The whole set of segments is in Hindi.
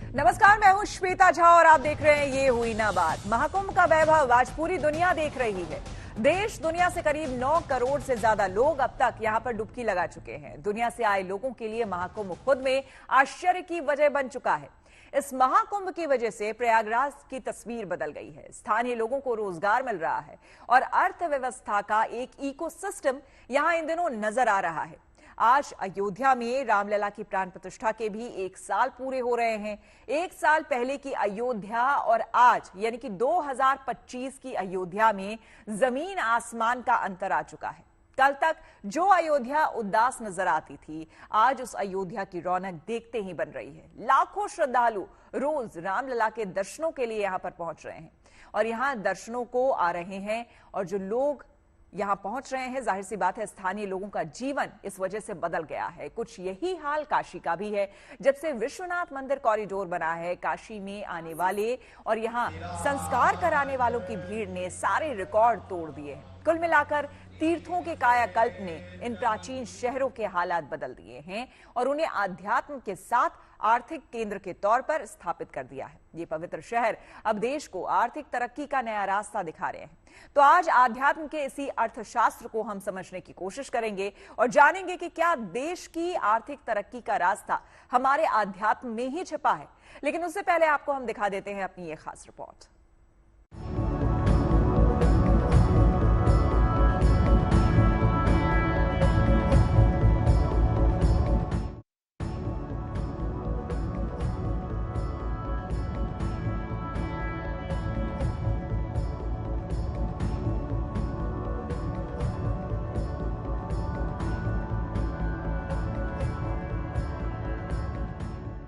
नमस्कार, मैं हूं श्वेता झा और आप देख रहे हैं ये हुई ना बात। महाकुंभ का वैभव आज पूरी दुनिया देख रही है। देश दुनिया से करीब 9 करोड़ से ज्यादा लोग अब तक यहां पर डुबकी लगा चुके हैं। दुनिया से आए लोगों के लिए महाकुंभ खुद में आश्चर्य की वजह बन चुका है। इस महाकुंभ की वजह से प्रयागराज की तस्वीर बदल गई है। स्थानीय लोगों को रोजगार मिल रहा है और अर्थव्यवस्था का एक इकोसिस्टम यहां इन दिनों नजर आ रहा है। आज अयोध्या में रामलला की प्राण प्रतिष्ठा के भी 1 साल पूरे हो रहे हैं। 1 साल पहले की अयोध्या और आज यानी कि 2025 की अयोध्या में जमीन आसमान का अंतर आ चुका है। कल तक जो अयोध्या उदास नजर आती थी, आज उस अयोध्या की रौनक देखते ही बन रही है। लाखों श्रद्धालु रोज रामलला के दर्शनों के लिए यहां पर पहुंच रहे हैं और यहां दर्शनों को आ रहे हैं और जो लोग यहां पहुंच रहे हैं, जाहिर सी बात है स्थानीय लोगों का जीवन इस वजह से बदल गया है। कुछ यही हाल काशी का भी है। जब से विश्वनाथ मंदिर कॉरिडोर बना है, काशी में आने वाले और यहां संस्कार कराने वालों की भीड़ ने सारे रिकॉर्ड तोड़ दिए हैं। कुल मिलाकर तीर्थों के कायाकल्प ने इन प्राचीन शहरों के हालात बदल दिए हैं और उन्हें आध्यात्म के साथ आर्थिक केंद्र के तौर पर स्थापित कर दिया है। ये पवित्र शहर अब देश को आर्थिक तरक्की का नया रास्ता दिखा रहे हैं। तो आज आध्यात्म के इसी अर्थशास्त्र को हम समझने की कोशिश करेंगे और जानेंगे कि क्या देश की आर्थिक तरक्की का रास्ता हमारे आध्यात्म में ही छिपा है। लेकिन उससे पहले आपको हम दिखा देते हैं अपनी ये खास रिपोर्ट।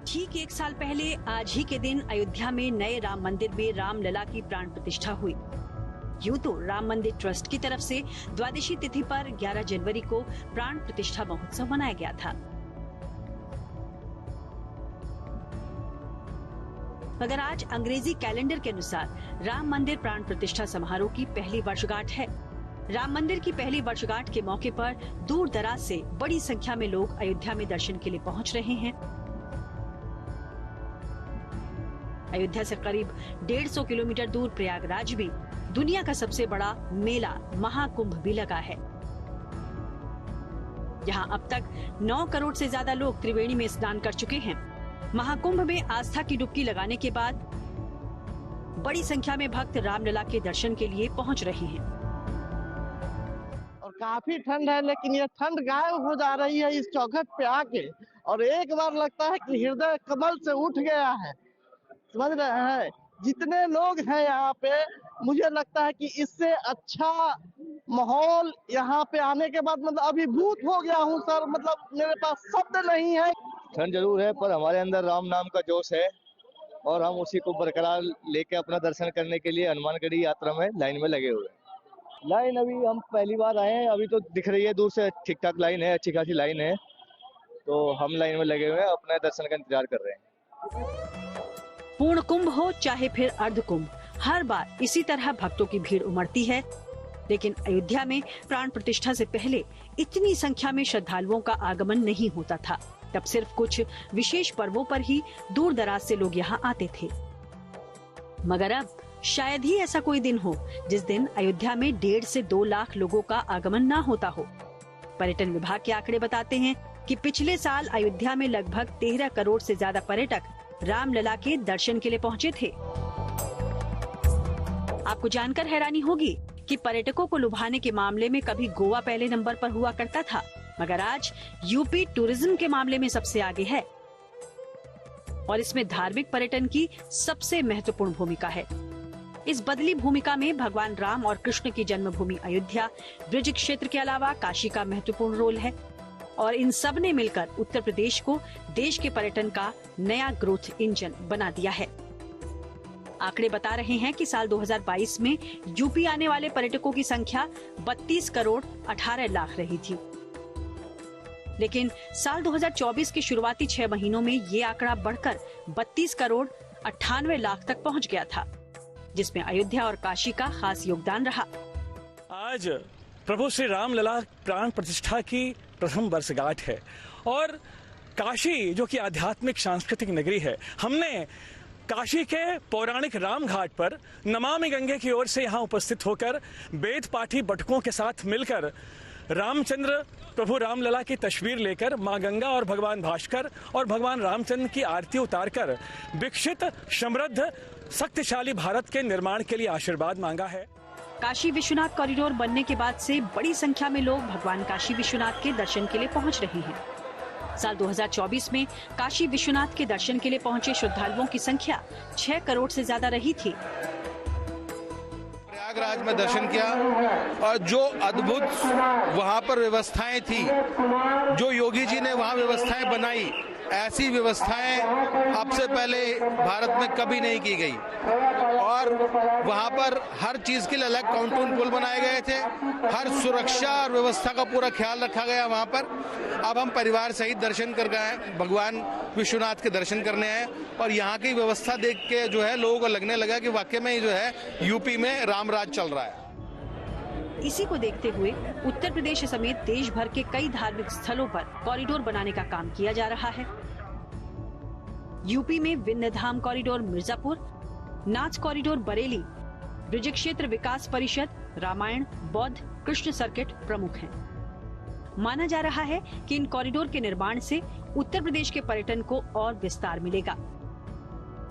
ठीक 1 साल पहले आज ही के दिन अयोध्या में नए राम मंदिर में रामलला की प्राण प्रतिष्ठा हुई। यूं तो राम मंदिर ट्रस्ट की तरफ से द्वादशी तिथि पर 11 जनवरी को प्राण प्रतिष्ठा महोत्सव मनाया गया था, मगर आज अंग्रेजी कैलेंडर के अनुसार राम मंदिर प्राण प्रतिष्ठा समारोह की पहली वर्षगांठ है। राम मंदिर की पहली वर्षगांठ के मौके पर दूर दराज से बड़ी संख्या में लोग अयोध्या में दर्शन के लिए पहुंच रहे हैं। अयोध्या से करीब 150 किलोमीटर दूर प्रयागराज में दुनिया का सबसे बड़ा मेला महाकुंभ भी लगा है। यहाँ अब तक 9 करोड़ से ज्यादा लोग त्रिवेणी में स्नान कर चुके हैं। महाकुंभ में आस्था की डुबकी लगाने के बाद बड़ी संख्या में भक्त रामलला के दर्शन के लिए पहुँच रहे हैं। और काफी ठंड है, लेकिन ये ठंड गायब हो जा रही है इस चौखट पे आके, और एक बार लगता है कि हृदय कमल से उठ गया है। समझ रहे हैं, जितने लोग हैं यहाँ पे, मुझे लगता है कि इससे अच्छा माहौल यहाँ पे आने के बाद मतलब अभिभूत हो गया हूँ सर। मतलब मेरे पास शब्द नहीं है। ठंड जरूर है, पर हमारे अंदर राम नाम का जोश है और हम उसी को बरकरार लेके अपना दर्शन करने के लिए हनुमानगढ़ी यात्रा में लाइन में लगे हुए हैं। लाइन अभी हम पहली बार आए हैं, अभी तो दिख रही है दूर से ठीक ठाक लाइन है, अच्छी खासी लाइन है, तो हम लाइन में लगे हुए हैं, अपने दर्शन का इंतजार कर रहे हैं। पूर्ण कुंभ हो चाहे फिर अर्ध कुंभ, हर बार इसी तरह भक्तों की भीड़ उमड़ती है। लेकिन अयोध्या में प्राण प्रतिष्ठा से पहले इतनी संख्या में श्रद्धालुओं का आगमन नहीं होता था। तब सिर्फ कुछ विशेष पर्वों पर ही दूर दराज से लोग यहाँ आते थे, मगर अब शायद ही ऐसा कोई दिन हो जिस दिन अयोध्या में 1.5 से 2 लाख लोगों का आगमन न होता हो। पर्यटन विभाग के आंकड़े बताते हैं कि पिछले साल अयोध्या में लगभग 13 करोड़ से ज्यादा पर्यटक रामलला के दर्शन के लिए पहुंचे थे। आपको जानकर हैरानी होगी कि पर्यटकों को लुभाने के मामले में कभी गोवा पहले नंबर पर हुआ करता था, मगर आज यूपी टूरिज्म के मामले में सबसे आगे है और इसमें धार्मिक पर्यटन की सबसे महत्वपूर्ण भूमिका है। इस बदली भूमिका में भगवान राम और कृष्ण की जन्मभूमि अयोध्या, ब्रज क्षेत्र के अलावा काशी का महत्वपूर्ण रोल है और इन सब ने मिलकर उत्तर प्रदेश को देश के पर्यटन का नया ग्रोथ इंजन बना दिया है। आंकड़े बता रहे हैं कि साल 2022 में यूपी आने वाले पर्यटकों की संख्या 32 करोड़ 18 लाख रही थी, लेकिन साल 2024 के शुरुआती 6 महीनों में ये आंकड़ा बढ़कर 32 करोड़ 98 लाख तक पहुंच गया था, जिसमें अयोध्या और काशी का खास योगदान रहा। आज प्रभु श्री रामलला प्राण प्रतिष्ठा की प्रथम वर्षगांठ है और काशी जो कि आध्यात्मिक सांस्कृतिक नगरी है, हमने काशी के पौराणिक राम घाट पर नमामि गंगे की ओर से यहाँ उपस्थित होकर वेद पाठी बटुकों के साथ मिलकर रामचंद्र प्रभु रामलला की तस्वीर लेकर मां गंगा और भगवान भास्कर और भगवान रामचंद्र की आरती उतारकर विकसित समृद्ध शक्तिशाली भारत के निर्माण के लिए आशीर्वाद मांगा है। काशी विश्वनाथ कॉरिडोर बनने के बाद से बड़ी संख्या में लोग भगवान काशी विश्वनाथ के दर्शन के लिए पहुंच रहे हैं। साल 2024 में काशी विश्वनाथ के दर्शन के लिए पहुंचे श्रद्धालुओं की संख्या 6 करोड़ से ज्यादा रही थी। प्रयागराज में दर्शन किया और जो अद्भुत वहां पर व्यवस्थाएं थी, जो योगी जी ने वहां व्यवस्थाएं बनाई, ऐसी व्यवस्थाएं अब से पहले भारत में कभी नहीं की गई। और वहां पर हर चीज के लिए अलग काउंटर पुल बनाए गए थे, हर सुरक्षा और व्यवस्था का पूरा ख्याल रखा गया वहां पर। अब हम परिवार सहित दर्शन कर गए, भगवान विश्वनाथ के दर्शन करने आए और यहाँ की व्यवस्था देख के जो है लोगों को लगने लगा कि वाकई में जो है यूपी में रामराज चल रहा है। इसी को देखते हुए उत्तर प्रदेश समेत देश भर के कई धार्मिक स्थलों पर कॉरिडोर बनाने का काम किया जा रहा है। यूपी में विंध्य धाम कॉरिडोर मिर्जापुर, नाच कॉरिडोर बरेली, ब्रज क्षेत्र विकास परिषद, रामायण, बौद्ध, कृष्ण सर्किट प्रमुख हैं। माना जा रहा है कि इन कॉरिडोर के निर्माण से उत्तर प्रदेश के पर्यटन को और विस्तार मिलेगा।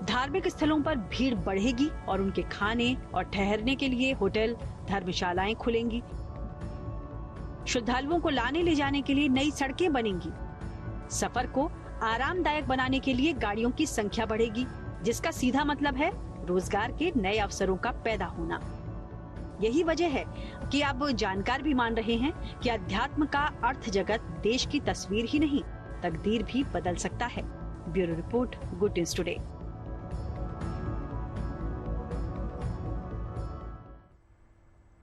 धार्मिक स्थलों पर भीड़ बढ़ेगी और उनके खाने और ठहरने के लिए होटल, धर्मशालाएं खुलेंगी। श्रद्धालुओं को लाने ले जाने के लिए नई सड़कें बनेंगी। सफर को आरामदायक बनाने के लिए गाड़ियों की संख्या बढ़ेगी, जिसका सीधा मतलब है रोजगार के नए अवसरों का पैदा होना। यही वजह है कि अब जानकार भी मान रहे हैं कि अध्यात्म का अर्थ जगत देश की तस्वीर ही नहीं, तकदीर भी बदल सकता है। Bureau report, good news today.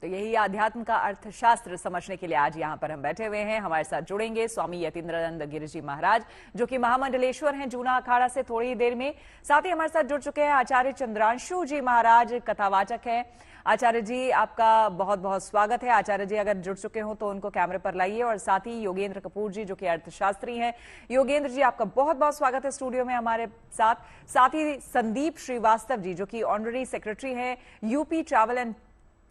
तो यही आध्यात्म का अर्थशास्त्र समझने के लिए आज यहाँ पर हम बैठे हुए हैं। हमारे साथ जुड़ेंगे स्वामी यतीन्द्रानंद गिरि जी महाराज, जो कि महामंडलेश्वर हैं जूना अखाड़ा से थोड़ी ही देर में। साथ ही हमारे साथ जुड़ चुके हैं आचार्य चंद्रांशु जी महाराज, कथावाचक हैं। आचार्य जी, आपका बहुत बहुत स्वागत है। आचार्य जी अगर जुड़ चुके हो तो उनको कैमरे पर लाइए। और साथ ही योगेंद्र कपूर जी, जो कि अर्थशास्त्री हैं। योगेंद्र जी, आपका बहुत बहुत स्वागत है स्टूडियो में हमारे साथ ही संदीप श्रीवास्तव जी, जो कि ऑनररी सेक्रेटरी हैं UP travel and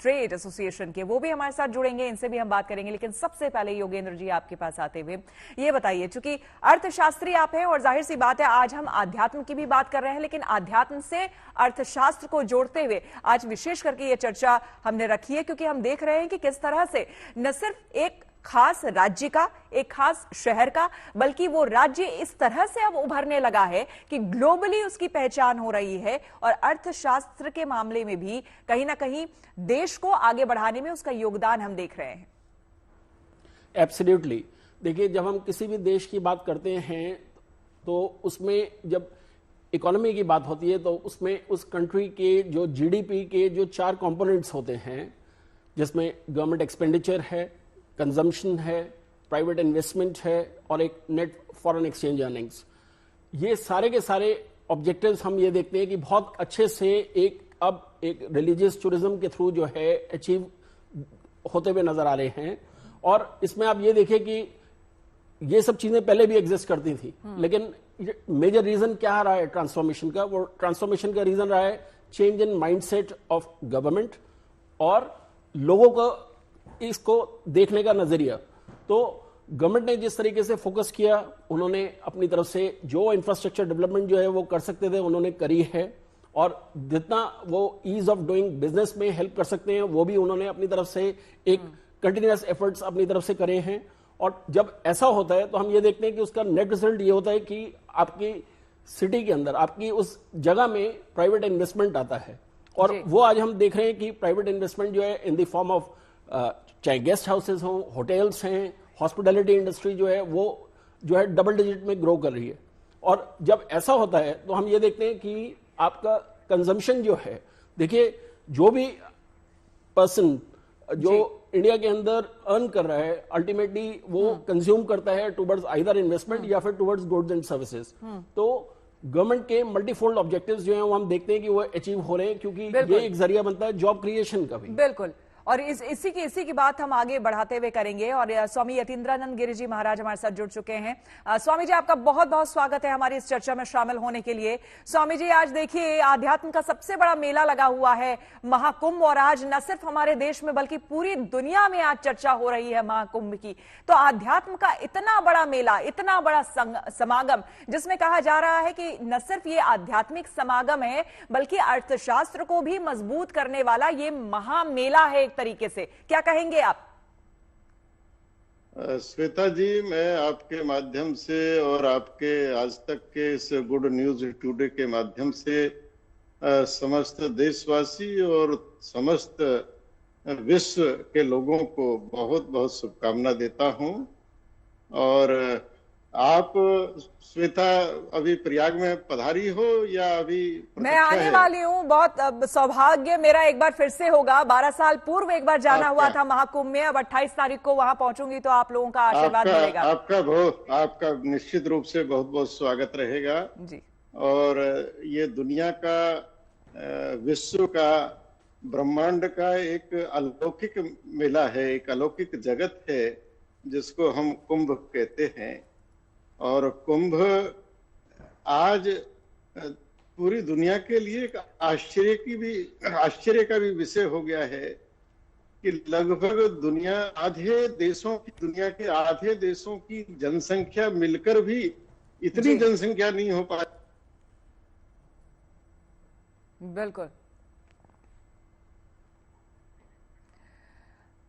trade association के, वो भी हमारे साथ जुड़ेंगे, इनसे भी हम बात करेंगे। लेकिन सबसे पहले योगेंद्र जी आपके पास आते हुए ये बताइए, चूंकि अर्थशास्त्री आप हैं और जाहिर सी बात है आज हम आध्यात्म की भी बात कर रहे हैं, लेकिन आध्यात्म से अर्थशास्त्र को जोड़ते हुए आज विशेष करके ये चर्चा हमने रखी है, क्योंकि हम देख रहे हैं कि किस तरह से न सिर्फ एक खास राज्य का, एक खास शहर का, बल्कि वो राज्य इस तरह से अब उभरने लगा है कि ग्लोबली उसकी पहचान हो रही है और अर्थशास्त्र के मामले में भी कहीं ना कहीं देश को आगे बढ़ाने में उसका योगदान हम देख रहे हैं। एब्सोल्युटली। देखिए, जब हम किसी भी देश की बात करते हैं तो उसमें जब इकोनॉमी की बात होती है तो उसमें उस कंट्री के जो जीडीपी के जो 4 कंपोनेंट्स होते हैं, जिसमें गवर्नमेंट एक्सपेंडिचर है, कंजम्पशन है, प्राइवेट इन्वेस्टमेंट है और एक नेट फॉरेन एक्सचेंज अर्निंग्स। ये सारे के सारे ऑब्जेक्टिव्स हम ये देखते हैं कि बहुत अच्छे से अब एक रिलीजियस टूरिज्म के थ्रू जो है अचीव होते हुए नजर आ रहे हैं। और इसमें आप ये देखिए कि ये सब चीजें पहले भी एग्जिस्ट करती थी, लेकिन मेजर रीजन क्या रहा है ट्रांसफॉर्मेशन का? वो ट्रांसफॉर्मेशन का रीजन रहा है change in mindset of government और लोगों को इसको देखने का नजरिया। तो गवर्नमेंट ने जिस तरीके से फोकस किया, उन्होंने अपनी तरफ से जो इंफ्रास्ट्रक्चर डेवलपमेंट जो है वो कर सकते थे उन्होंने करी है, और जितना वो ईज ऑफ डूइंग बिजनेस में हेल्प कर सकते हैं वो भी उन्होंने अपनी तरफ से एक कंटिन्यूअस एफर्ट्स अपनी तरफ से करे हैं। और जब ऐसा होता है तो हम ये देखते हैं कि उसका नेट रिजल्ट ये होता है कि आपकी सिटी के अंदर, आपकी उस जगह में प्राइवेट इन्वेस्टमेंट आता है। और वो आज हम देख रहे हैं कि प्राइवेट इन्वेस्टमेंट जो है इन द फॉर्म ऑफ चाहे गेस्ट हाउसेस हों, होटल्स हैं, हॉस्पिटैलिटी इंडस्ट्री जो है वो जो है डबल डिजिट में ग्रो कर रही है। और जब ऐसा होता है तो हम ये देखते हैं कि आपका कंजम्पशन जो है, देखिए जो भी पर्सन जो इंडिया के अंदर अर्न कर रहा है अल्टीमेटली वो कंज्यूम करता है टुवर्ड्स आइदर इन्वेस्टमेंट या फिर टुवर्ड्स गुड्स एंड सर्विसेज। तो गवर्नमेंट के मल्टीफोल्ड ऑब्जेक्टिव्स जो हैं वो हम देखते हैं कि वो अचीव हो रहे हैं, क्योंकि ये एक जरिया बनता है जॉब क्रिएशन का भी। बिल्कुल। और इसी की बात हम आगे बढ़ाते हुए करेंगे। और स्वामी यतीन्द्रानंद गिरि जी महाराज हमारे साथ जुड़ चुके हैं। स्वामी जी, आपका बहुत बहुत स्वागत है हमारी इस चर्चा में शामिल होने के लिए। स्वामी जी, आज देखिए आध्यात्म का सबसे बड़ा मेला लगा हुआ है, महाकुंभ, और आज न सिर्फ हमारे देश में बल्कि पूरी दुनिया में आज चर्चा हो रही है महाकुंभ की। तो आध्यात्म का इतना बड़ा मेला, इतना बड़ा समागम, जिसमें कहा जा रहा है कि न सिर्फ ये आध्यात्मिक समागम है बल्कि अर्थशास्त्र को भी मजबूत करने वाला ये महामेला है एक तरीके से। क्या कहेंगे आप? श्वेता जी, मैं आपके माध्यम से और आपके आज तक के इस गुड न्यूज टुडे के माध्यम से समस्त देशवासी और समस्त विश्व के लोगों को बहुत बहुत शुभकामना देता हूं। और आप श्वेता अभी प्रयाग में पधारी हो या अभी? मैं आने वाली हूँ, बहुत सौभाग्य मेरा एक बार फिर से होगा। 12 साल पूर्व एक बार जाना हुआ था महाकुंभ में, अब 28 तारीख को वहां पहुंचूंगी तो आप लोगों का आशीर्वाद मिलेगा। आपका निश्चित रूप से बहुत बहुत स्वागत रहेगा जी। और ये दुनिया का, विश्व का, ब्रह्मांड का एक अलौकिक मेला है, एक अलौकिक जगत है जिसको हम कुंभ कहते हैं। और कुंभ आज पूरी दुनिया के लिए एक आश्चर्य का भी विषय हो गया है कि लगभग दुनिया के आधे देशों की जनसंख्या मिलकर भी इतनी जनसंख्या नहीं हो पाती। बिल्कुल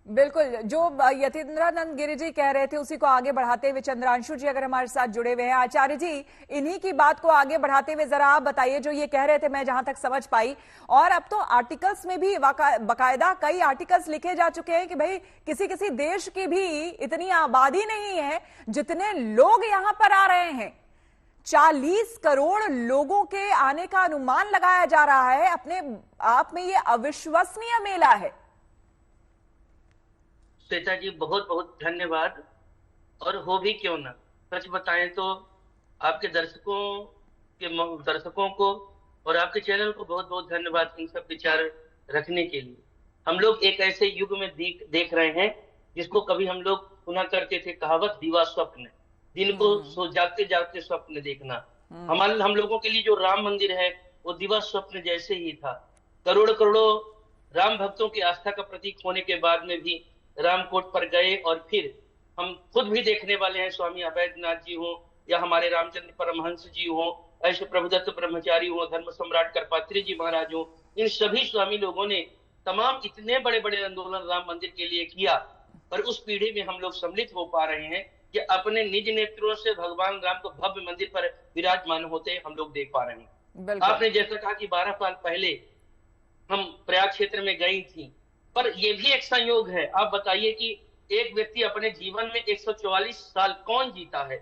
बिल्कुल, जो यतीन्द्रानंद गिरि जी कह रहे थे उसी को आगे बढ़ाते हुए चंद्रांशु जी अगर हमारे साथ जुड़े हुए हैं। आचार्य जी, इन्हीं की बात को आगे बढ़ाते हुए जरा आप बताइए, जो ये कह रहे थे मैं जहां तक समझ पाई, और अब तो आर्टिकल्स में भी बाकायदा कई आर्टिकल्स लिखे जा चुके हैं कि भाई किसी किसी देश की भी इतनी आबादी नहीं है जितने लोग यहां पर आ रहे हैं। 40 करोड़ लोगों के आने का अनुमान लगाया जा रहा है। अपने आप में ये अविश्वसनीय मेला है। श्वेता जी, बहुत बहुत धन्यवाद। और हो भी क्यों ना, सच बताएं तो आपके दर्शकों को और आपके चैनल को बहुत बहुत धन्यवाद इन सब विचार रखने के लिए। हम लोग एक ऐसे युग में देख रहे हैं जिसको कभी हम लोग सुना करते थे, कहावत दीवा स्वप्न, दिन को सो जागते जागते स्वप्न देखना। हम लोगों के लिए जो राम मंदिर है वो दीवा स्वप्न जैसे ही था। करोड़ों करोड़ों राम भक्तों की आस्था का प्रतीक होने के बाद में भी रामकोट पर गए, और फिर हम खुद भी देखने वाले हैं, स्वामी अभयनाथ जी हो या हमारे रामचंद्र परमहंस जी हो, ऐसे प्रभुदत्त ब्रह्मचारी हो, धर्म सम्राट करपात्री जी महाराज हो, इन सभी स्वामी लोगों ने तमाम इतने बड़े बड़े आंदोलन राम मंदिर के लिए किया। पर उस पीढ़ी में हम लोग सम्मिलित हो पा रहे हैं कि अपने निज नेत्रों से भगवान राम को भव्य मंदिर पर विराजमान होते हम लोग देख पा रहे हैं। आपने जैसा कहा कि 12 साल पहले हम प्रयाग क्षेत्र में गई थी, पर यह भी एक संयोग है। आप बताइए कि एक व्यक्ति अपने जीवन में 144 साल कौन जीता है?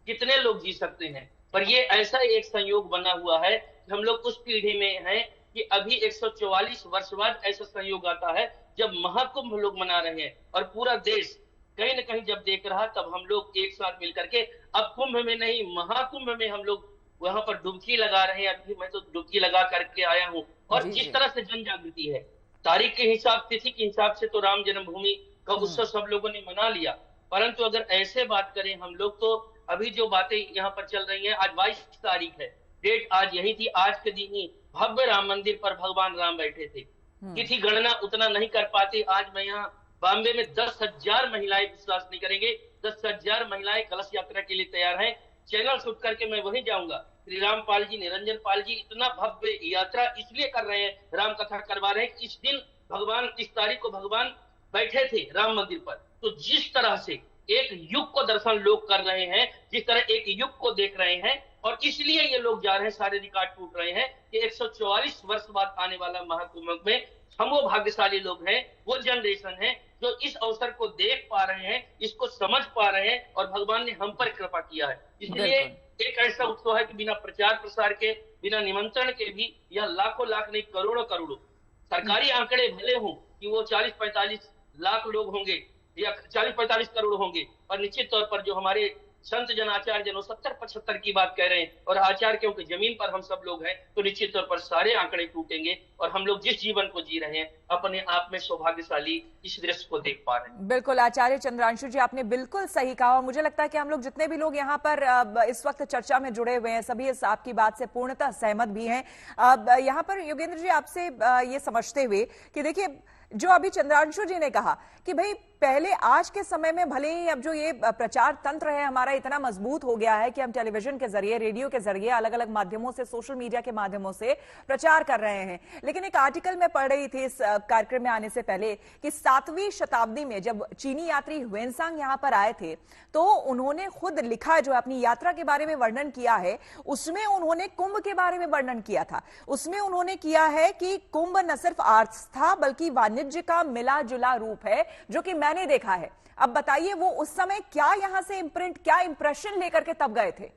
कितने लोग जी सकते हैं? पर ये ऐसा एक संयोग बना हुआ है कि हम लोग उस पीढ़ी में हैं कि अभी 144 वर्ष बाद ऐसा संयोग आता है जब महाकुंभ लोग मना रहे हैं, और पूरा देश कहीं न कहीं जब देख रहा, तब हम लोग एक साथ मिलकर के अब कुंभ में नहीं, महाकुंभ में हम लोग वहां पर डुबकी लगा रहे हैं। अभी मैं तो डुबकी लगा करके आया हूँ। और जिस तरह से जन जागृति है, तारीख के हिसाब, तिथि के हिसाब से तो राम जन्मभूमि का उत्सव सब लोगों ने मना लिया, परंतु अगर ऐसे बात करें हम लोग, तो अभी जो बातें यहाँ पर चल रही हैं, आज 22 तारीख है, डेट आज यही थी। आज के दिन ही भव्य राम मंदिर पर भगवान राम बैठे थे। तिथि गणना उतना नहीं कर पाते। आज मैं यहाँ बॉम्बे में 10,000 महिलाएं, विश्वास नहीं करेंगे, 10,000 महिलाएं कलश यात्रा के लिए तैयार हैं। चैनल शूट करके मैं वहीं जाऊंगा। श्री रामपाल जी, निरंजन पाल जी इतना भव्य यात्रा इसलिए कर रहे हैं, राम कथा करवा रहे हैं। इस दिन भगवान, इस तारीख को भगवान बैठे थे राम मंदिर पर। तो जिस तरह से एक युग को दर्शन लोग कर रहे हैं, जिस तरह एक युग को देख रहे हैं, और इसलिए ये लोग जा रहे हैं, सारे रिकॉर्ड टूट रहे हैं कि 144 वर्ष बाद आने वाला महाकुंभ में हम वो भाग्यशाली लोग हैं, वो जनरेशन है जो इस अवसर को देख पा रहे हैं, इसको समझ पा रहे हैं, और भगवान ने हम पर कृपा किया है। इसलिए एक ऐसा उत्सव है कि बिना प्रचार प्रसार के, बिना निमंत्रण के भी यह लाखों लाख नहीं, करोड़ों करोड़ों, सरकारी आंकड़े भले हों कि वो 40-45 लाख लोग होंगे या 40-45 करोड़ होंगे, और निश्चित तौर पर जो हमारे संत जन आचार्य जन 70-75 की बात कह रहे हैं, और आचार्य क्योंकि जमीन पर हम सब लोग हैं, तो निश्चित तौर पर सारे आंकड़े टूटेंगे और हम लोग जिस जीवन को जी रहे हैं अपने आप में सौभाग्यशाली इस दृश्य को देख पा रहे हैं। बिल्कुल आचार्य चंद्रांशु जी, आपने बिल्कुल सही कहा और मुझे लगता है कि हम लोग जितने भी लोग यहाँ पर इस वक्त चर्चा में जुड़े हुए हैं सभी इस आपकी बात से पूर्णतः सहमत भी हैं। यहाँ पर योगेंद्र जी आपसे ये समझते हुए कि देखिए जो अभी चंद्रांशु जी ने कहा कि भाई पहले आज के समय में भले ही अब जो ये प्रचार तंत्र है हमारा इतना मजबूत हो गया है कि हम टेलीविजन के जरिए, रेडियो के जरिए, अलग अलग माध्यमों से, सोशल मीडिया के माध्यमों से प्रचार कर रहे हैं, लेकिन एक आर्टिकल में पढ़ रही थी इस कार्यक्रम में आने से पहले कि 7वीं शताब्दी में जब चीनी यात्री ह्वेनसांग यहाँ पर आए थे तो उन्होंने खुद लिखा, जो अपनी यात्रा के बारे में वर्णन किया है उसमें उन्होंने कुंभ के बारे में वर्णन किया था। उसमें उन्होंने किया है कि कुंभ न सिर्फ आस्था बल्कि वाणिज्य का मिला जुला रूप है, जो कि मैंने देखा है। अब बताइए वो उस समय क्या यहां से इम्प्रिंट, क्या इंप्रेशन लेकर के तब गए थे?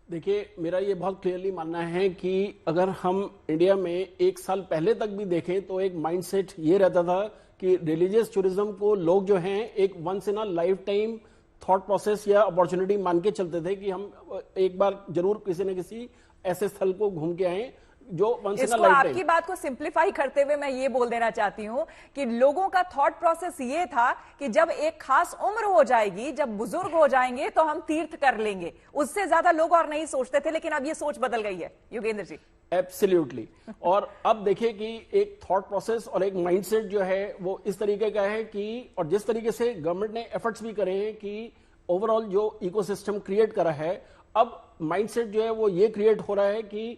देखिए मेरा ये बहुत क्लियरली मानना है कि अगर हम इंडिया में 1 साल पहले तक भी देखें तो एक माइंडसेट ये रहता था कि रिलीजियस टूरिज्म को लोग जो हैं एक once in a life time thought process या अपॉर्चुनिटी मान के चलते थे कि हम एक बार जरूर किसी न किसी ऐसे स्थल को घूम के आए जो इसको आपकी बात को सिंप्लीफाई करते हुए मैं ये बोल देना चाहती हूं कि लोगों का थॉट प्रोसेस ये था कि जब एक खास उम्र हो जाएगी, जब बुजुर्ग हो जाएंगे तो हम तीर्थ कर लेंगे, उससे ज्यादा लोग और नहीं सोचते थे, लेकिन अब ये सोच बदल गई है। योगेंद्र जी एब्सोल्युटली। और अब देखिए कि एक थॉट प्रोसेस और एक माइंडसेट जो है वो इस तरीके का है कि, और जिस तरीके से गवर्नमेंट ने एफर्ट्स भी करे हैं कि ओवरऑल जो इकोसिस्टम क्रिएट करा है, अब माइंडसेट जो है वो ये क्रिएट हो रहा है कि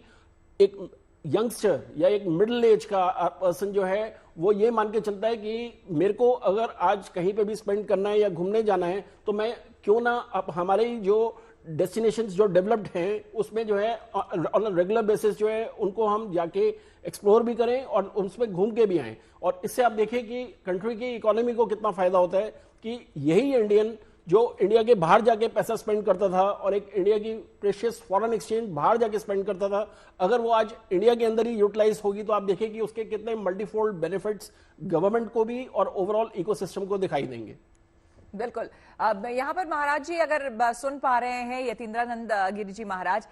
एक यंगस्टर या एक मिडिल एज का पर्सन जो है वो ये मान के चलता है कि मेरे को अगर आज कहीं पे भी स्पेंड करना है या घूमने जाना है तो मैं क्यों ना अब हमारे जो डेस्टिनेशंस जो डेवलप्ड हैं उसमें जो है ऑन रेगुलर बेसिस जो है उनको हम जाके एक्सप्लोर भी करें और उसमें घूम के भी आएं। और इससे आप देखिए कि कंट्री की इकोनॉमी को कितना फायदा होता है कि यही इंडियन जो इंडिया के बाहर जाके पैसा स्पेंड करता था और एक इंडिया की प्रेशियस फॉरेन एक्सचेंज बाहर जाके स्पेंड करता था, अगर वो आज इंडिया के अंदर ही यूटिलाइज होगी तो आप देखिए कि उसके कितने मल्टीफोल्ड बेनिफिट्स गवर्नमेंट को भी और ओवरऑल इकोसिस्टम को दिखाई देंगे। बिल्कुल। अब यहाँ पर महाराज जी अगर सुन पा रहे हैं, यतीन्द्रानंद गिरी जी महाराज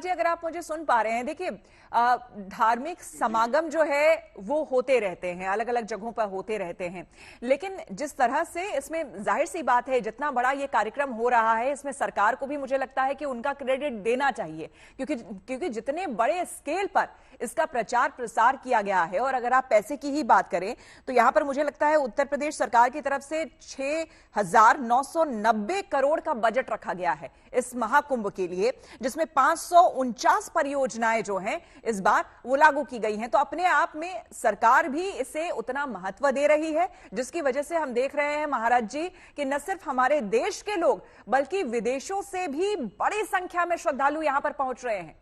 जी अगर आप मुझे सुन पा रहे हैं, देखिए धार्मिक समागम जो है वो होते रहते हैं, अलग अलग जगहों पर होते रहते हैं, लेकिन जिस तरह से इसमें जाहिर सी बात है जितना बड़ा ये कार्यक्रम हो रहा है इसमें सरकार को भी मुझे लगता है कि उनका क्रेडिट देना चाहिए, क्योंकि जितने बड़े स्केल पर इसका प्रचार प्रसार किया गया है। और अगर आप पैसे की ही बात करें तो यहां पर मुझे लगता है उत्तर प्रदेश सरकार की तरफ से 6,990 करोड़ का बजट रखा गया है इस महाकुंभ के लिए, जिसमें 549 परियोजनाएं जो हैं इस बार वो लागू की गई हैं। तो अपने आप में सरकार भी इसे उतना महत्व दे रही है, जिसकी वजह से हम देख रहे हैं महाराज जी कि न सिर्फ हमारे देश के लोग बल्कि विदेशों से भी बड़ी संख्या में श्रद्धालु यहां पर पहुंच रहे हैं।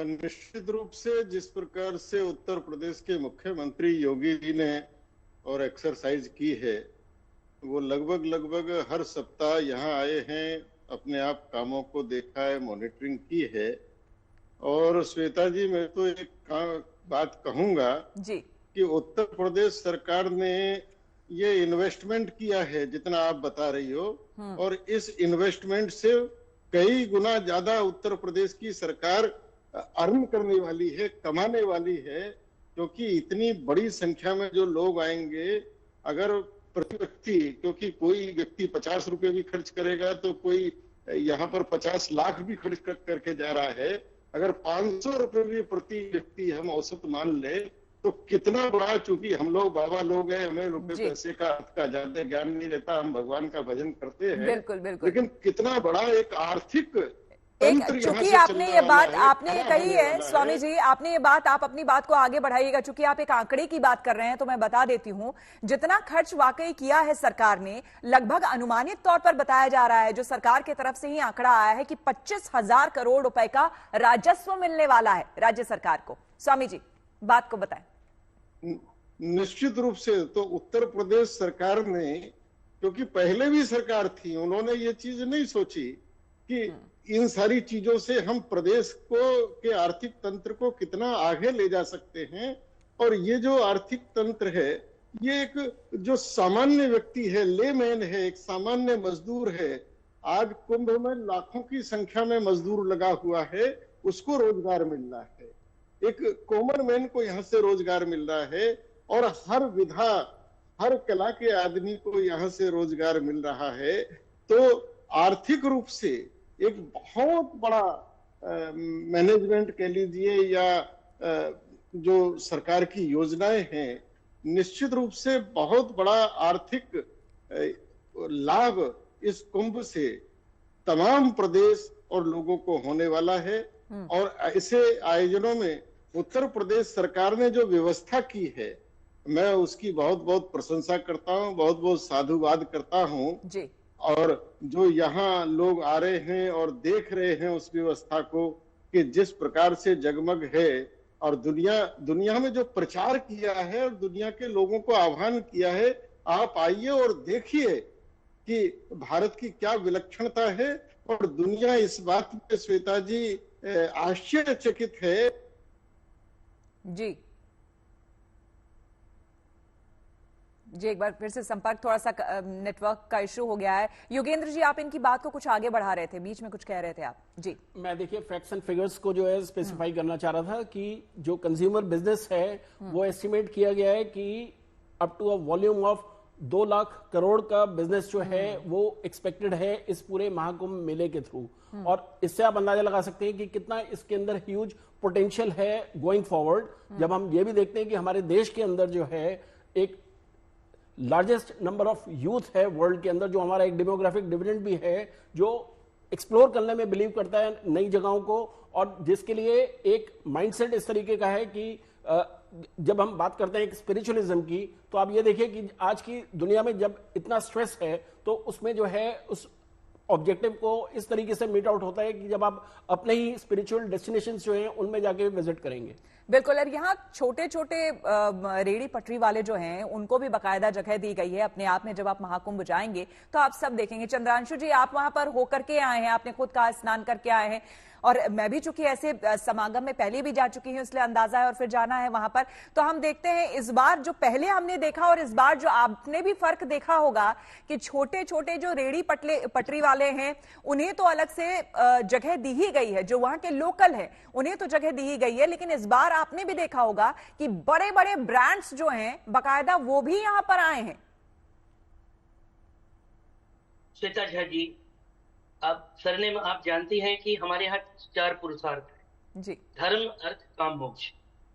निश्चित रूप से जिस प्रकार से उत्तर प्रदेश के मुख्यमंत्री योगी जी ने और एक्सरसाइज की है, वो लगभग हर सप्ताह यहाँ आए हैं, अपने आप कामों को देखा है, मॉनिटरिंग की है। और श्वेता जी मैं तो एक बात कहूंगा जी कि उत्तर प्रदेश सरकार ने ये इन्वेस्टमेंट किया है जितना आप बता रही हो, और इस इन्वेस्टमेंट से कई गुना ज्यादा उत्तर प्रदेश की सरकार अर्न करने वाली है, कमाने वाली है, क्योंकि इतनी बड़ी संख्या में जो लोग आएंगे, अगर प्रति व्यक्ति, क्योंकि कोई व्यक्ति 50 रुपए भी खर्च करेगा तो कोई यहाँ पर 50 लाख भी खर्च करके जा रहा है, अगर 500 रुपए भी प्रति व्यक्ति हम औसत मान ले तो कितना बड़ा, चूंकि हम लोग बाबा लोग हैं, हमें रुपए पैसे का अर्थ का ज्यादा ज्ञान नहीं रहता, हम भगवान का भजन करते हैं, बिल्कुल बिल्कुल, लेकिन कितना बड़ा एक आर्थिक, चूंकि आपने ये बात आपने कही है स्वामी जी, आपने ये बात, आप अपनी बात को आगे बढ़ाइएगा, चूंकि आप एक आंकड़े की बात कर रहे हैं तो मैं बता देती हूं जितना खर्च वाकई किया है सरकार ने, लगभग अनुमानित तौर पर बताया जा रहा है, जो सरकार की तरफ से ही आंकड़ा आया है कि 25,000 करोड़ रुपए का राजस्व मिलने वाला है राज्य सरकार को। स्वामी जी बात को बताएं। निश्चित रूप से तो उत्तर प्रदेश सरकार ने, क्योंकि पहले भी सरकार थी, उन्होंने ये चीज नहीं सोची कि इन सारी चीजों से हम प्रदेश को के आर्थिक तंत्र को कितना आगे ले जा सकते हैं। और ये जो आर्थिक तंत्र है ये एक जो सामान्य व्यक्ति है, लेमैन है, एक सामान्य मजदूर है, आज कुंभ में लाखों की संख्या में मजदूर लगा हुआ है, उसको रोजगार मिल रहा है। एक कॉमन मैन को यहाँ से रोजगार मिल रहा है और हर विधा, हर कला के आदमी को यहाँ से रोजगार मिल रहा है। तो आर्थिक रूप से एक बहुत बड़ा मैनेजमेंट कह लीजिए या जो सरकार की योजनाएं हैं, निश्चित रूप से बहुत बड़ा आर्थिक लाभ इस कुंभ से तमाम प्रदेश और लोगों को होने वाला है। और ऐसे आयोजनों में उत्तर प्रदेश सरकार ने जो व्यवस्था की है, मैं उसकी बहुत बहुत प्रशंसा करता हूं, बहुत बहुत साधुवाद करता हूं जी। और जो यहाँ लोग आ रहे हैं और देख रहे हैं उस व्यवस्था को कि जिस प्रकार से जगमग है, और दुनिया में जो प्रचार किया है और दुनिया के लोगों को आह्वान किया है, आप आइए और देखिए कि भारत की क्या विलक्षणता है। और दुनिया इस बात पे श्वेता जी आश्चर्यचकित है जी। एक बार फिर से संपर्क, थोड़ा सा नेटवर्क का इशू हो गया है। योगेंद्र जी, आप इनकी बात को कुछ आगे बढ़ा रहे थे, बीच में कुछ कह रहे थे आप जी। मैं देखिए फैक्ट्स एंड फिगर्स को जो है स्पेसिफाई करना चाह रहा था कि जो कंज्यूमर बिजनेस है वो एस्टिमेट किया गया है कि up to a volume of 2 lakh crore का बिजनेस जो है वो एक्सपेक्टेड है इस पूरे महाकुंभ मेले के थ्रू। और इससे आप अंदाजा लगा सकते हैं कि कितना इसके अंदर ह्यूज पोटेंशियल है गोइंग फॉरवर्ड। जब हम ये भी देखते हैं कि हमारे देश के अंदर जो है एक लार्जेस्ट नंबर ऑफ यूथ है वर्ल्ड के अंदर, जो हमारा एक डेमोग्राफिक डिविडेंड भी है, जो एक्सप्लोर करने में बिलीव करता है नई जगहों को, और जिसके लिए एक माइंडसेट इस तरीके का है कि जब हम बात करते हैं एक स्पिरिचुअलिज्म की, तो आप ये देखिए कि आज की दुनिया में जब इतना स्ट्रेस है तो उसमें जो है उस ऑब्जेक्टिव को इस तरीके से मीट आउट होता है कि जब आप अपने ही स्पिरिचुअल डेस्टिनेशंस जो हैं उनमें जाके विजिट करेंगे। बिल्कुल, और यहाँ छोटे छोटे रेड़ी पटरी वाले जो हैं उनको भी बाकायदा जगह दी गई है अपने आप में। जब आप महाकुंभ जाएंगे तो आप सब देखेंगे। चंद्रांशु जी, आप वहां पर होकर के आए हैं, आपने खुद कहा स्नान करके आए हैं, और मैं भी चूंकि ऐसे समागम में पहले भी जा चुकी हूं इसलिए अंदाजा है, और फिर जाना है वहां पर। तो हम देखते हैं इस बार जो पहले हमने देखा और इस बार जो आपने भी फर्क देखा होगा कि छोटे छोटे जो रेड़ी पटरी वाले हैं उन्हें तो अलग से जगह दी ही गई है, जो वहां के लोकल है उन्हें तो जगह दी ही गई है। लेकिन इस बार आपने भी देखा होगा कि बड़े बड़े ब्रांड्स जो हैं बाकायदा वो भी यहां पर आए हैं। श्वेता झा जी, आप सरनेम आप जानती हैं कि हमारे यहाँ 4 पुरुषार्थ है जी, धर्म अर्थ काम मोक्ष।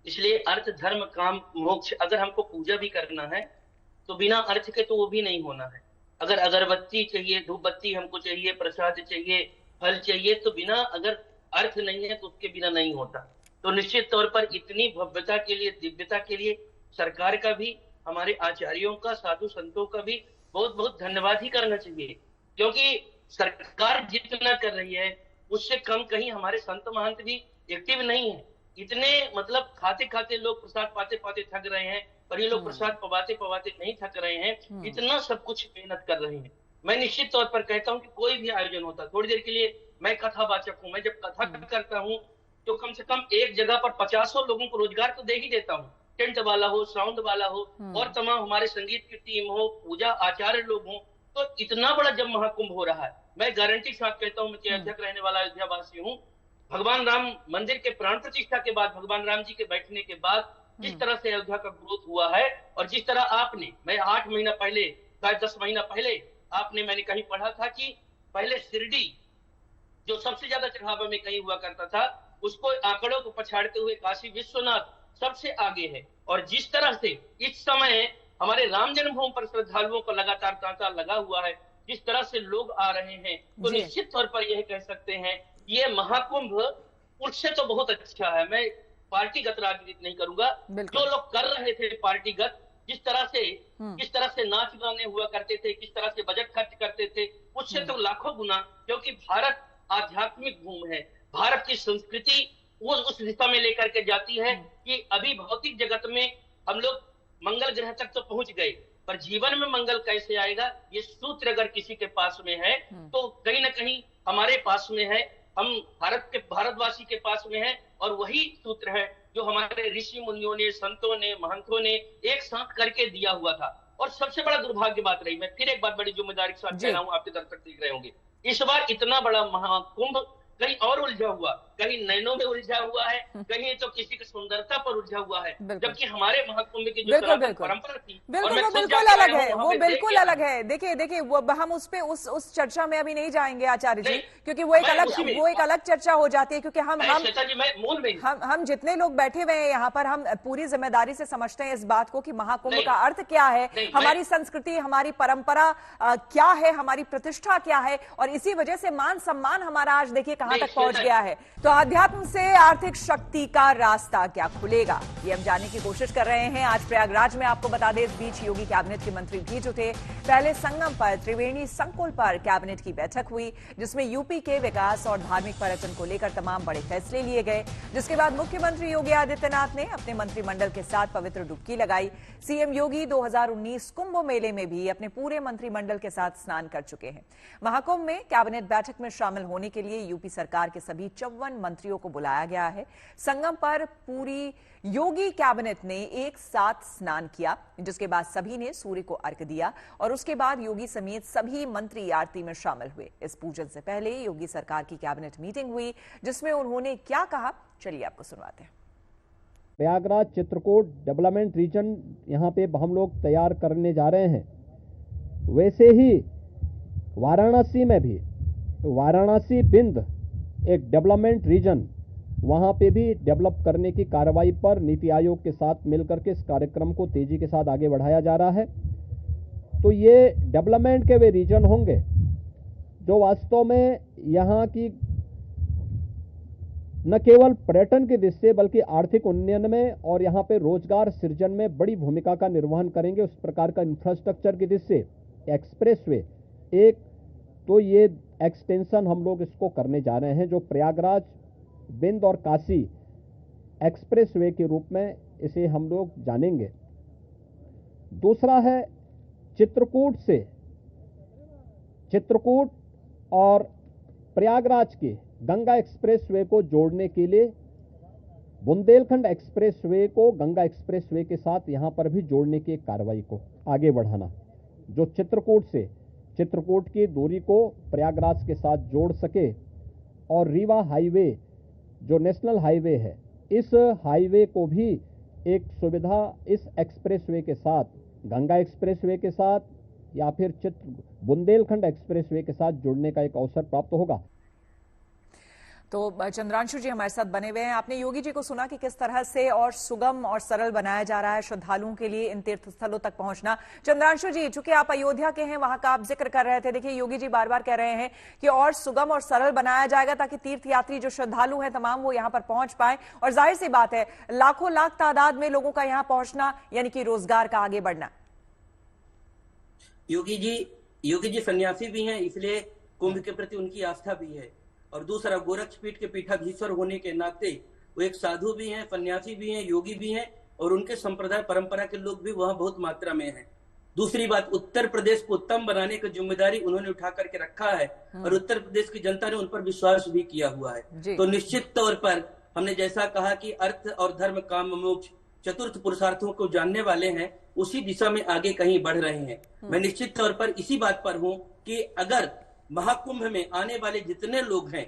इसलिए अर्थ धर्म काम मोक्ष अगर हमको पूजा भी करना है तो बिना अर्थ के तो वो भी नहीं होना है। अगर अगरबत्ती चाहिए, धूप बत्ती हमको चाहिए, प्रसाद चाहिए, फल चाहिए, तो बिना अगर अर्थ नहीं है तो उसके बिना नहीं होता। तो निश्चित तौर पर इतनी भव्यता के लिए, दिव्यता के लिए सरकार का भी, हमारे आचार्यों का, साधु संतों का भी बहुत बहुत धन्यवाद ही करना चाहिए। क्योंकि सरकार जितना कर रही है उससे कम कहीं हमारे संत महंत भी एक्टिव नहीं है। इतने मतलब खाते खाते लोग प्रसाद पाते पाते थक रहे हैं, पर ये लोग प्रसाद पवाते पवाते नहीं थक रहे हैं, इतना सब कुछ मेहनत कर रहे हैं। मैं निश्चित तौर पर कहता हूँ कि कोई भी आयोजन होता, थोड़ी देर के लिए मैं कथावाचक हूँ, मैं जब कथा करता हूँ तो कम से कम एक जगह पर 50 लोगों को रोजगार तो दे ही देता हूँ। टेंट वाला हो, साउंड वाला हो, और तमाम हमारे संगीत की टीम हो, पूजा आचार्य लोग हों। तो इतना बड़ा जब महाकुंभ हो रहा है, मैं गारंटी के साथ कहता हूँ, मैं अध्यक्ष रहने वाला अयोध्या वासी हूँ, भगवान राम मंदिर के प्राण प्रतिष्ठा के बाद, भगवान राम जी के बैठने के बाद जिस तरह से अयोध्या का ग्रोथ हुआ है, और जिस तरह आपने, मैं 8 महीना पहले, शायद 10 महीना पहले आपने, मैंने कहीं पढ़ा था कि पहले शिरडी जो सबसे ज्यादा चढ़ावा में कहीं हुआ करता था, उसको आंकड़ों को पछाड़ते हुए काशी विश्वनाथ सबसे आगे है। और जिस तरह से इस समय हमारे राम जन्मभूमि पर श्रद्धालुओं का लगातार तांता लगा हुआ है, जिस तरह से लोग आ रहे हैं, तो निश्चित तौर पर यह कह सकते हैं ये महाकुंभ उससे तो बहुत अच्छा है। मैं पार्टीगत राजनीति नहीं करूंगा, जो लोग कर रहे थे पार्टीगत, जिस तरह से नाच गाने हुआ करते थे, किस तरह से बजट खर्च करते थे, उससे तो लाखों गुना। क्योंकि भारत आध्यात्मिक भूमि है, भारत की संस्कृति वो उस दिशा में लेकर के जाती है कि अभी भौतिक जगत में हम लोग मंगल ग्रह तक तो पहुंच गए, पर जीवन में मंगल कैसे आएगा, ये सूत्र अगर किसी के पास में है तो कहीं ना कहीं हमारे पास में है, हम भारतवासी के पास में है। और वही सूत्र है जो हमारे ऋषि मुनियों ने, संतों ने, महंतों ने एक साथ करके दिया हुआ था। और सबसे बड़ा दुर्भाग्य बात रही, मैं फिर एक बात बड़ी जिम्मेदारी के साथ कह रहा हूं, आपके दर्शक देख रहे होंगे, इस बार इतना बड़ा महाकुंभ कहीं और उलझा हुआ, कहीं नैनों में उलझा हुआ है, कहीं तो किसी की सुंदरता पर उलझा हुआ है, जबकि हमारे महाकुंभ की जो परंपरा थी बिल्कुल अलग है, वो बिल्कुल अलग है। देखिए वो हम उस चर्चा में अभी नहीं जाएंगे आचार्य जी, क्योंकि वो एक अलग चर्चा हो जाती है। क्योंकि हम जितने लोग बैठे हुए हैं यहाँ पर, हम पूरी जिम्मेदारी से समझते हैं इस बात को कि महाकुंभ का अर्थ क्या है, हमारी संस्कृति, हमारी परंपरा क्या है, हमारी प्रतिष्ठा क्या है, और इसी वजह से मान सम्मान हमारा आज देखिए कहां तक पहुंच गया है। तो अध्यात्म से आर्थिक शक्ति का रास्ता क्या खुलेगा, ये हम जानने की कोशिश कर रहे हैं। आज प्रयागराज में आपको बता दें, इस बीच योगी कैबिनेट के मंत्री भी जुटे। पहले संगम पर त्रिवेणी संकुल पर कैबिनेट की बैठक हुई, जिसमें यूपी के विकास और धार्मिक पर्यटन को लेकर तमाम बड़े फैसले लिए गए। जिसके बाद मुख्यमंत्री योगी आदित्यनाथ ने अपने मंत्रिमंडल के साथ पवित्र डुबकी लगाई। सीएम योगी 2019 कुंभ मेले में भी अपने पूरे मंत्रिमंडल के साथ स्नान कर चुके हैं। महाकुंभ में कैबिनेट बैठक में शामिल होने के लिए यूपी सरकार के सभी 54 मंत्रियों को बुलाया गया है। संगम पर पूरी योगी कैबिनेट ने एक साथ स्नान किया, जिसके बाद सभी ने सूर्य को अर्घ्य दिया और उसके बाद योगी समेत सभी मंत्री आरती में शामिल हुए। इस पूजन से पहले योगी सरकार की कैबिनेट मीटिंग हुई, जिसमें उन्होंने क्या कहा, चलिए आपको सुनवाते हैं। प्रयागराज चित्रकूट डेवलपमेंट रीजन यहाँ पे हम लोग तैयार करने जा रहे हैं। वैसे ही वाराणसी में भी वाराणसी बिंद एक डेवलपमेंट रीजन, वहाँ पे भी डेवलप करने की कार्रवाई पर नीति आयोग के साथ मिलकर के इस कार्यक्रम को तेजी के साथ आगे बढ़ाया जा रहा है। तो ये डेवलपमेंट के वे रीजन होंगे जो वास्तव में यहाँ की न केवल पर्यटन की दृष्टि से बल्कि आर्थिक उन्नयन में और यहाँ पे रोजगार सृजन में बड़ी भूमिका का निर्वहन करेंगे। उस प्रकार का इंफ्रास्ट्रक्चर की दृष्टि से एक्सप्रेसवे एक, तो ये एक्सटेंशन हम लोग इसको करने जा रहे हैं, जो प्रयागराज बिंद और काशी एक्सप्रेसवे के रूप में इसे हम लोग जानेंगे। दूसरा है चित्रकूट और प्रयागराज के गंगा एक्सप्रेसवे को जोड़ने के लिए बुंदेलखंड एक्सप्रेसवे को गंगा एक्सप्रेसवे के साथ यहां पर भी जोड़ने की एक कार्रवाई को आगे बढ़ाना, जो चित्रकूट की दूरी को प्रयागराज के साथ जोड़ सके। और रीवा हाईवे जो नेशनल हाईवे है, इस हाईवे को भी एक सुविधा इस एक्सप्रेसवे के साथ, गंगा एक्सप्रेसवे के साथ या फिर बुंदेलखंड एक्सप्रेसवे के साथ जुड़ने का एक अवसर प्राप्त होगा। तो चंद्रांशु जी हमारे साथ बने हुए हैं। आपने योगी जी को सुना कि किस तरह से और सुगम और सरल बनाया जा रहा है श्रद्धालुओं के लिए इन तीर्थ स्थलों तक पहुंचना। चंद्रांशु जी, चूंकि आप अयोध्या के हैं, वहां का आप जिक्र कर रहे थे, देखिए योगी जी बार बार कह रहे हैं कि और सुगम और सरल बनाया जाएगा ताकि तीर्थ यात्री जो श्रद्धालु हैं तमाम वो यहाँ पर पहुंच पाए। और जाहिर सी बात है, लाखों लाख तादाद में लोगों का यहाँ पहुंचना यानी कि रोजगार का आगे बढ़ना। योगी जी सन्यासी भी हैं, इसलिए कुंभ के प्रति उनकी आस्था भी है। और दूसरा, गोरक्षपीठ के पीठाधीश्वर होने के नाते वो एक साधु भी हैं, सन्यासी भी हैं, योगी भी हैं, और उनके संप्रदाय परंपरा के लोग भी वहां बहुत मात्रा में हैं। दूसरी बात, उत्तर प्रदेश को उत्तम बनाने की जिम्मेदारी उन्होंने उठा करके रखा है और उत्तर प्रदेश की जनता ने उन पर विश्वास भी किया हुआ है। तो निश्चित तौर पर हमने जैसा कहा कि अर्थ और धर्म काम मोक्ष चतुर्थ पुरुषार्थों को जानने वाले हैं, उसी दिशा में आगे कहीं बढ़ रहे हैं। मैं निश्चित तौर पर इसी बात पर हूं कि अगर महाकुंभ में आने वाले जितने लोग हैं,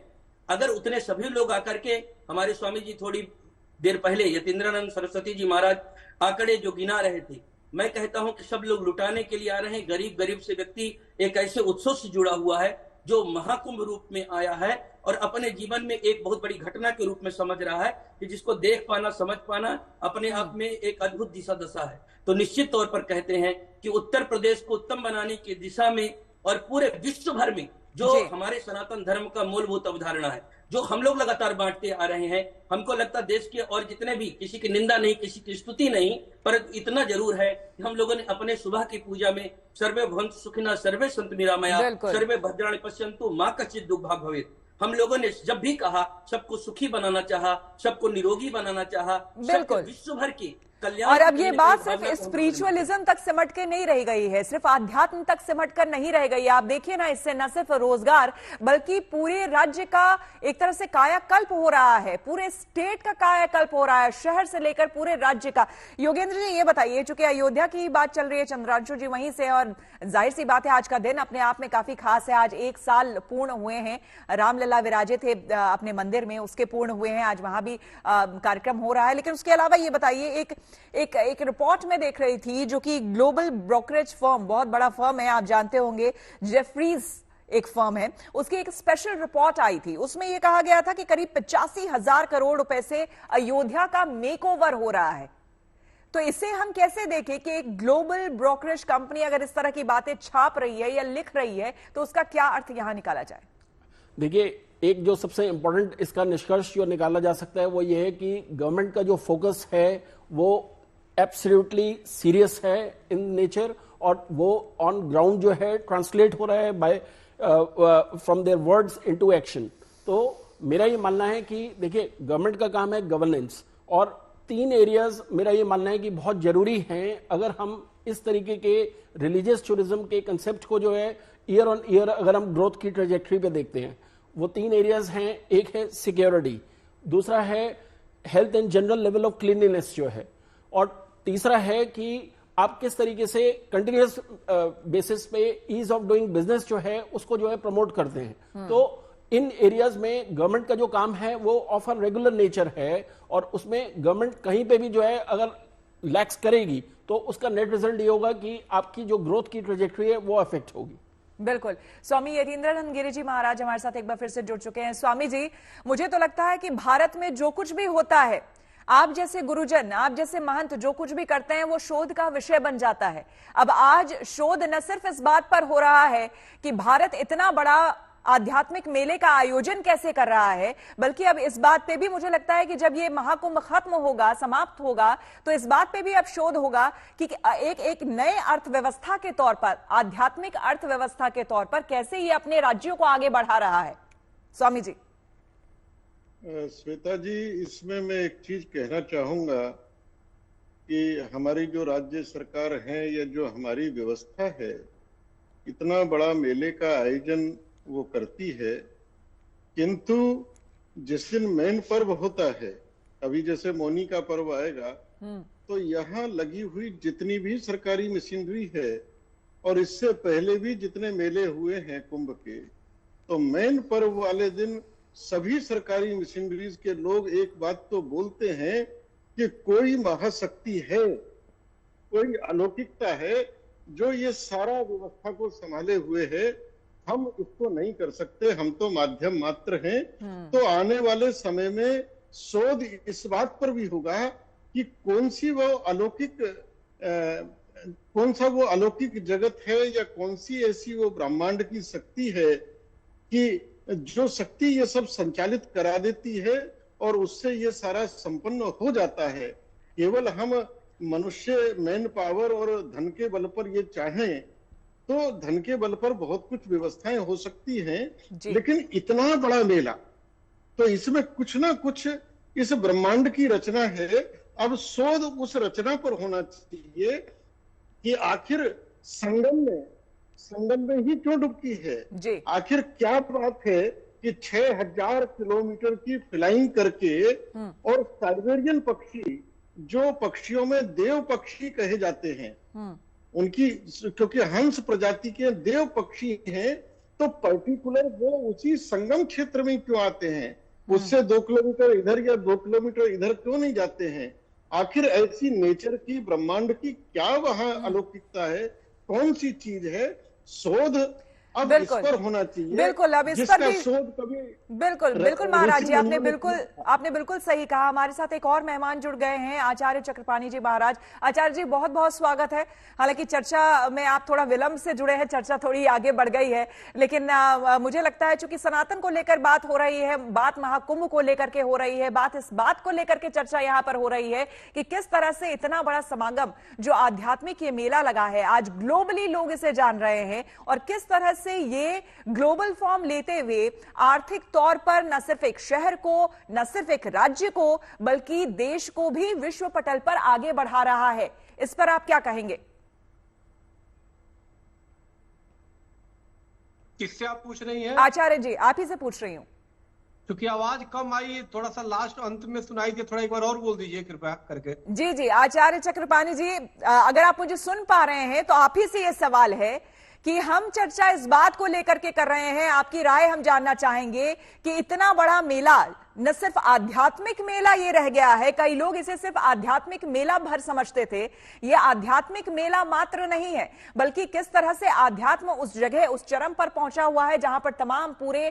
अगर उतने सभी लोग आकर के, हमारे स्वामी जी थोड़ी देर पहले यतीन्द्रानंद सरस्वती जी महाराज आंकड़े जो गिना रहे थे, मैं कहता हूं कि सब लोग लुटाने के लिए आ रहे हैं। गरीब से व्यक्ति एक ऐसे उत्सव से जुड़ा हुआ है जो महाकुंभ रूप में आया है और अपने जीवन में एक बहुत बड़ी घटना के रूप में समझ रहा है कि जिसको देख पाना, समझ पाना अपने आप में एक अद्भुत दिशा दशा है। तो निश्चित तौर पर कहते हैं कि उत्तर प्रदेश को उत्तम बनाने की दिशा में और पूरे विश्व भर में जो हमारे सनातन धर्म का मूलभूत अवधारणा है, जो हम लोग लगातार बांटते आ रहे हैं, हमको लगता देश के और जितने भी, किसी की निंदा नहीं, किसी की स्तुति नहीं, पर इतना जरूर है कि हम लोगों ने अपने सुबह की पूजा में सर्वे भवन्तु सुखिनः सर्वे सन्तु निरामया सर्वे भद्राणि पश्यन्तु मा कश्चित् दुर्भाग् भवेत्, हम लोगों ने जब भी कहा सबको सुखी बनाना चाहा, सबको निरोगी बनाना चाहा, सबको विश्व भर की और अब ये बात सिर्फ स्पिरिचुअलिज्म तक सिमट के नहीं रह गई है, सिर्फ आध्यात्म तक सिमट कर नहीं रह गई। आप देखिए ना, इससे न सिर्फ रोजगार बल्कि पूरे राज्य का एक तरह से कायाकल्प हो रहा है, पूरे स्टेट का कायाकल्प हो रहा है, शहर से लेकर पूरे राज्य का। योगेंद्र जी ये बताइए, चूंकि अयोध्या की बात चल रही है, चंद्रांशु जी वहीं से, और जाहिर सी बात है आज का दिन अपने आप में काफी खास है। आज 1 साल पूर्ण हुए हैं, रामलला विराजे थे अपने मंदिर में, उसके पूर्ण हुए हैं, आज वहां भी कार्यक्रम हो रहा है। लेकिन उसके अलावा ये बताइए, एक रिपोर्ट में देख रही थी जो कि ग्लोबल ब्रोकरेज फर्म, बहुत बड़ा फर्म है, आप जानते होंगे, जेफरीज एक फर्म है, उसकी एक स्पेशल रिपोर्ट आई थी। उसमें यह कहा गया था कि करीब 85,000 करोड़ रुपए से अयोध्या का मेकओवर हो रहा है। तो इसे हम कैसे देखें कि एक ग्लोबल ब्रोकरेज कंपनी अगर इस तरह की बातें छाप रही है या लिख रही है, तो उसका क्या अर्थ यहां निकाला जाए? देखिए, एक जो सबसे इंपॉर्टेंट इसका निष्कर्ष जो निकाला जा सकता है वो ये है कि गवर्नमेंट का जो फोकस है वो एब्सोल्युटली सीरियस है इन नेचर, और वो ऑन ग्राउंड जो है ट्रांसलेट हो रहा है by from their words into action. तो मेरा ये मानना है कि देखिए, गवर्नमेंट का काम है गवर्नेंस, और 3 एरियाज मेरा ये मानना है कि बहुत जरूरी हैं अगर हम इस तरीके के रिलीजियस टूरिज्म के कंसेप्ट को जो है ईयर ऑन ईयर अगर हम ग्रोथ की ट्रेजेक्टरी पे देखते हैं। वो 3 एरियाज हैं, एक है सिक्योरिटी, दूसरा है health and general level of cleanliness जो है, और तीसरा है कि आप किस तरीके से कंटिन्यूअस बेसिस पे ईज ऑफ डूइंग बिजनेस जो है उसको जो है प्रमोट करते हैं। तो इन एरियाज में गवर्नमेंट का जो काम है वो ऑफ अ रेगुलर नेचर है, और उसमें गवर्नमेंट कहीं पे भी जो है अगर लैक्स करेगी तो उसका नेट रिजल्ट ये होगा कि आपकी जो ग्रोथ की ट्रेजेक्टरी है वो अफेक्ट होगी। बिल्कुल। स्वामी यतीन्द्रानंद गिरी जी महाराज हमारे साथ एक बार फिर से जुड़ चुके हैं। स्वामी जी, मुझे तो लगता है कि भारत में जो कुछ भी होता है, आप जैसे गुरुजन, आप जैसे महंत जो कुछ भी करते हैं वो शोध का विषय बन जाता है। अब आज शोध न सिर्फ इस बात पर हो रहा है कि भारत इतना बड़ा आध्यात्मिक मेले का आयोजन कैसे कर रहा है, बल्कि अब इस बात पे भी मुझे लगता है कि जब ये महाकुंभ खत्म होगा, समाप्त होगा, तो इस बात पे भी अब शोध होगा कि एक नए अर्थव्यवस्था के तौर पर, आध्यात्मिक अर्थव्यवस्था के तौर पर कैसे ये अपने राज्यों को आगे बढ़ा रहा है। स्वामी जी। श्वेता जी, इसमें मैं एक चीज कहना चाहूंगा कि हमारी जो राज्य सरकार है या जो हमारी व्यवस्था है, इतना बड़ा मेले का आयोजन वो करती है, किंतु जिस दिन मेन पर्व होता है, अभी जैसे मौनी का पर्व आएगा, तो यहाँ लगी हुई जितनी भी सरकारी मशीनरी है और इससे पहले भी जितने मेले हुए हैं कुंभ के, तो मेन पर्व वाले दिन सभी सरकारी मशीनरीज के लोग एक बात तो बोलते हैं कि कोई महाशक्ति है, कोई अलौकिकता है जो ये सारा व्यवस्था को संभाले हुए है, हम इसको नहीं कर सकते, हम तो माध्यम मात्र हैं। तो आने वाले समय में शोध इस बात पर भी होगा कि कौन सा वो अलौकिक जगत है या कौन सी ऐसी वो ब्रह्मांड की शक्ति है कि जो शक्ति ये सब संचालित करा देती है और उससे ये सारा संपन्न हो जाता है। केवल हम मनुष्य मैन पावर और धन के बल पर ये चाहें तो धन के बल पर बहुत कुछ व्यवस्थाएं हो सकती हैं, लेकिन इतना बड़ा मेला, तो इसमें कुछ ना कुछ इस ब्रह्मांड की रचना है। अब शोध उस रचना पर होना चाहिए कि आखिर संगम में ही क्यों डुबकी है, आखिर क्या बात है कि 6000 किलोमीटर की फ्लाइंग करके, और साइबेरियन पक्षी जो पक्षियों में देव पक्षी कहे जाते हैं, उनकी क्योंकि हंस प्रजाति के देव पक्षी हैं, तो पर्टिकुलर वो उसी संगम क्षेत्र में क्यों आते हैं, उससे 2 किलोमीटर इधर या 2 किलोमीटर इधर क्यों नहीं जाते हैं? आखिर ऐसी नेचर की, ब्रह्मांड की क्या वहां अलौकिकता है, कौन सी चीज है? शोध अब इस पर होना चाहिए। बिल्कुल, अब इस पर भी शोध कभी बिल्कुल महाराज जी, आपने बिल्कुल सही कहा। हमारे साथ एक और मेहमान जुड़ गए हैं, आचार्य चक्रपाणी जी महाराज। आचार्य जी, बहुत बहुत स्वागत है। हालांकि चर्चा में आप थोड़ा विलंब से जुड़े हैं, चर्चा थोड़ी आगे बढ़ गई है, लेकिन मुझे लगता है चूंकि सनातन को लेकर बात हो रही है, बात महाकुंभ को लेकर के हो रही है, बात इस बात को लेकर के चर्चा यहाँ पर हो रही है कि किस तरह से इतना बड़ा समागम जो आध्यात्मिक ये मेला लगा है, आज ग्लोबली लोग इसे जान रहे हैं, और किस तरह से ये ग्लोबल फॉर्म लेते हुए आर्थिक तौर पर न सिर्फ एक शहर को, न सिर्फ एक राज्य को, बल्कि देश को भी विश्व पटल पर आगे बढ़ा रहा है। इस पर आप क्या कहेंगे? किससे आप पूछ रही हैं? आचार्य जी, आप ही से पूछ रही हूं। क्योंकि आवाज कम आई, थोड़ा सा लास्ट अंत में सुनाई दे, थोड़ा एक बार और बोल दीजिए कृपया करके। जी जी, आचार्य चक्रपाणी जी, अगर आप मुझे सुन पा रहे हैं तो आप ही से ये सवाल है कि हम चर्चा इस बात को लेकर के कर रहे हैं, आपकी राय हम जानना चाहेंगे कि इतना बड़ा मेला न सिर्फ आध्यात्मिक मेला ये रह गया है, कई लोग इसे सिर्फ आध्यात्मिक मेला भर समझते थे, ये आध्यात्मिक मेला मात्र नहीं है, बल्कि किस तरह से आध्यात्म उस जगह, उस चरम पर पहुंचा हुआ है जहां पर तमाम पूरे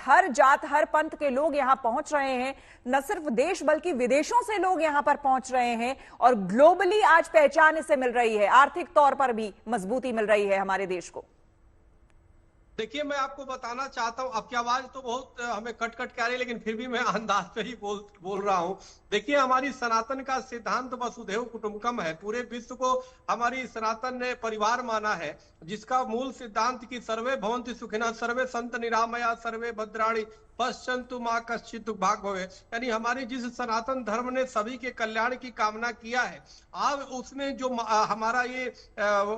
हर जात, हर पंथ के लोग यहां पहुंच रहे हैं, न सिर्फ देश बल्कि विदेशों से लोग यहां पर पहुंच रहे हैं और ग्लोबली आज पहचान इसे मिल रही है, आर्थिक तौर पर भी मजबूती मिल रही है हमारे देश को। देखिए, मैं आपको बताना चाहता हूं, आपकी आवाज तो बहुत हमें कट कट के आ रही है, लेकिन फिर भी मैं अंदाज पे ही बोल रहा हूं। देखिए, हमारी सनातन का सिद्धांत वसुधैव कुटुंबकम है। पूरे विश्व को हमारी सनातन ने परिवार माना है, जिसका मूल सिद्धांत की सर्वे भवन्ति सुखिनः, सर्वे संत निरामया, सर्वे भद्राणि पश्यन्तु मा कश्चित् दुर्भाग् भवेत्। यानी हमारी जिस सनातन धर्म ने सभी के कल्याण की कामना किया है, अब उसमें जो हमारा ये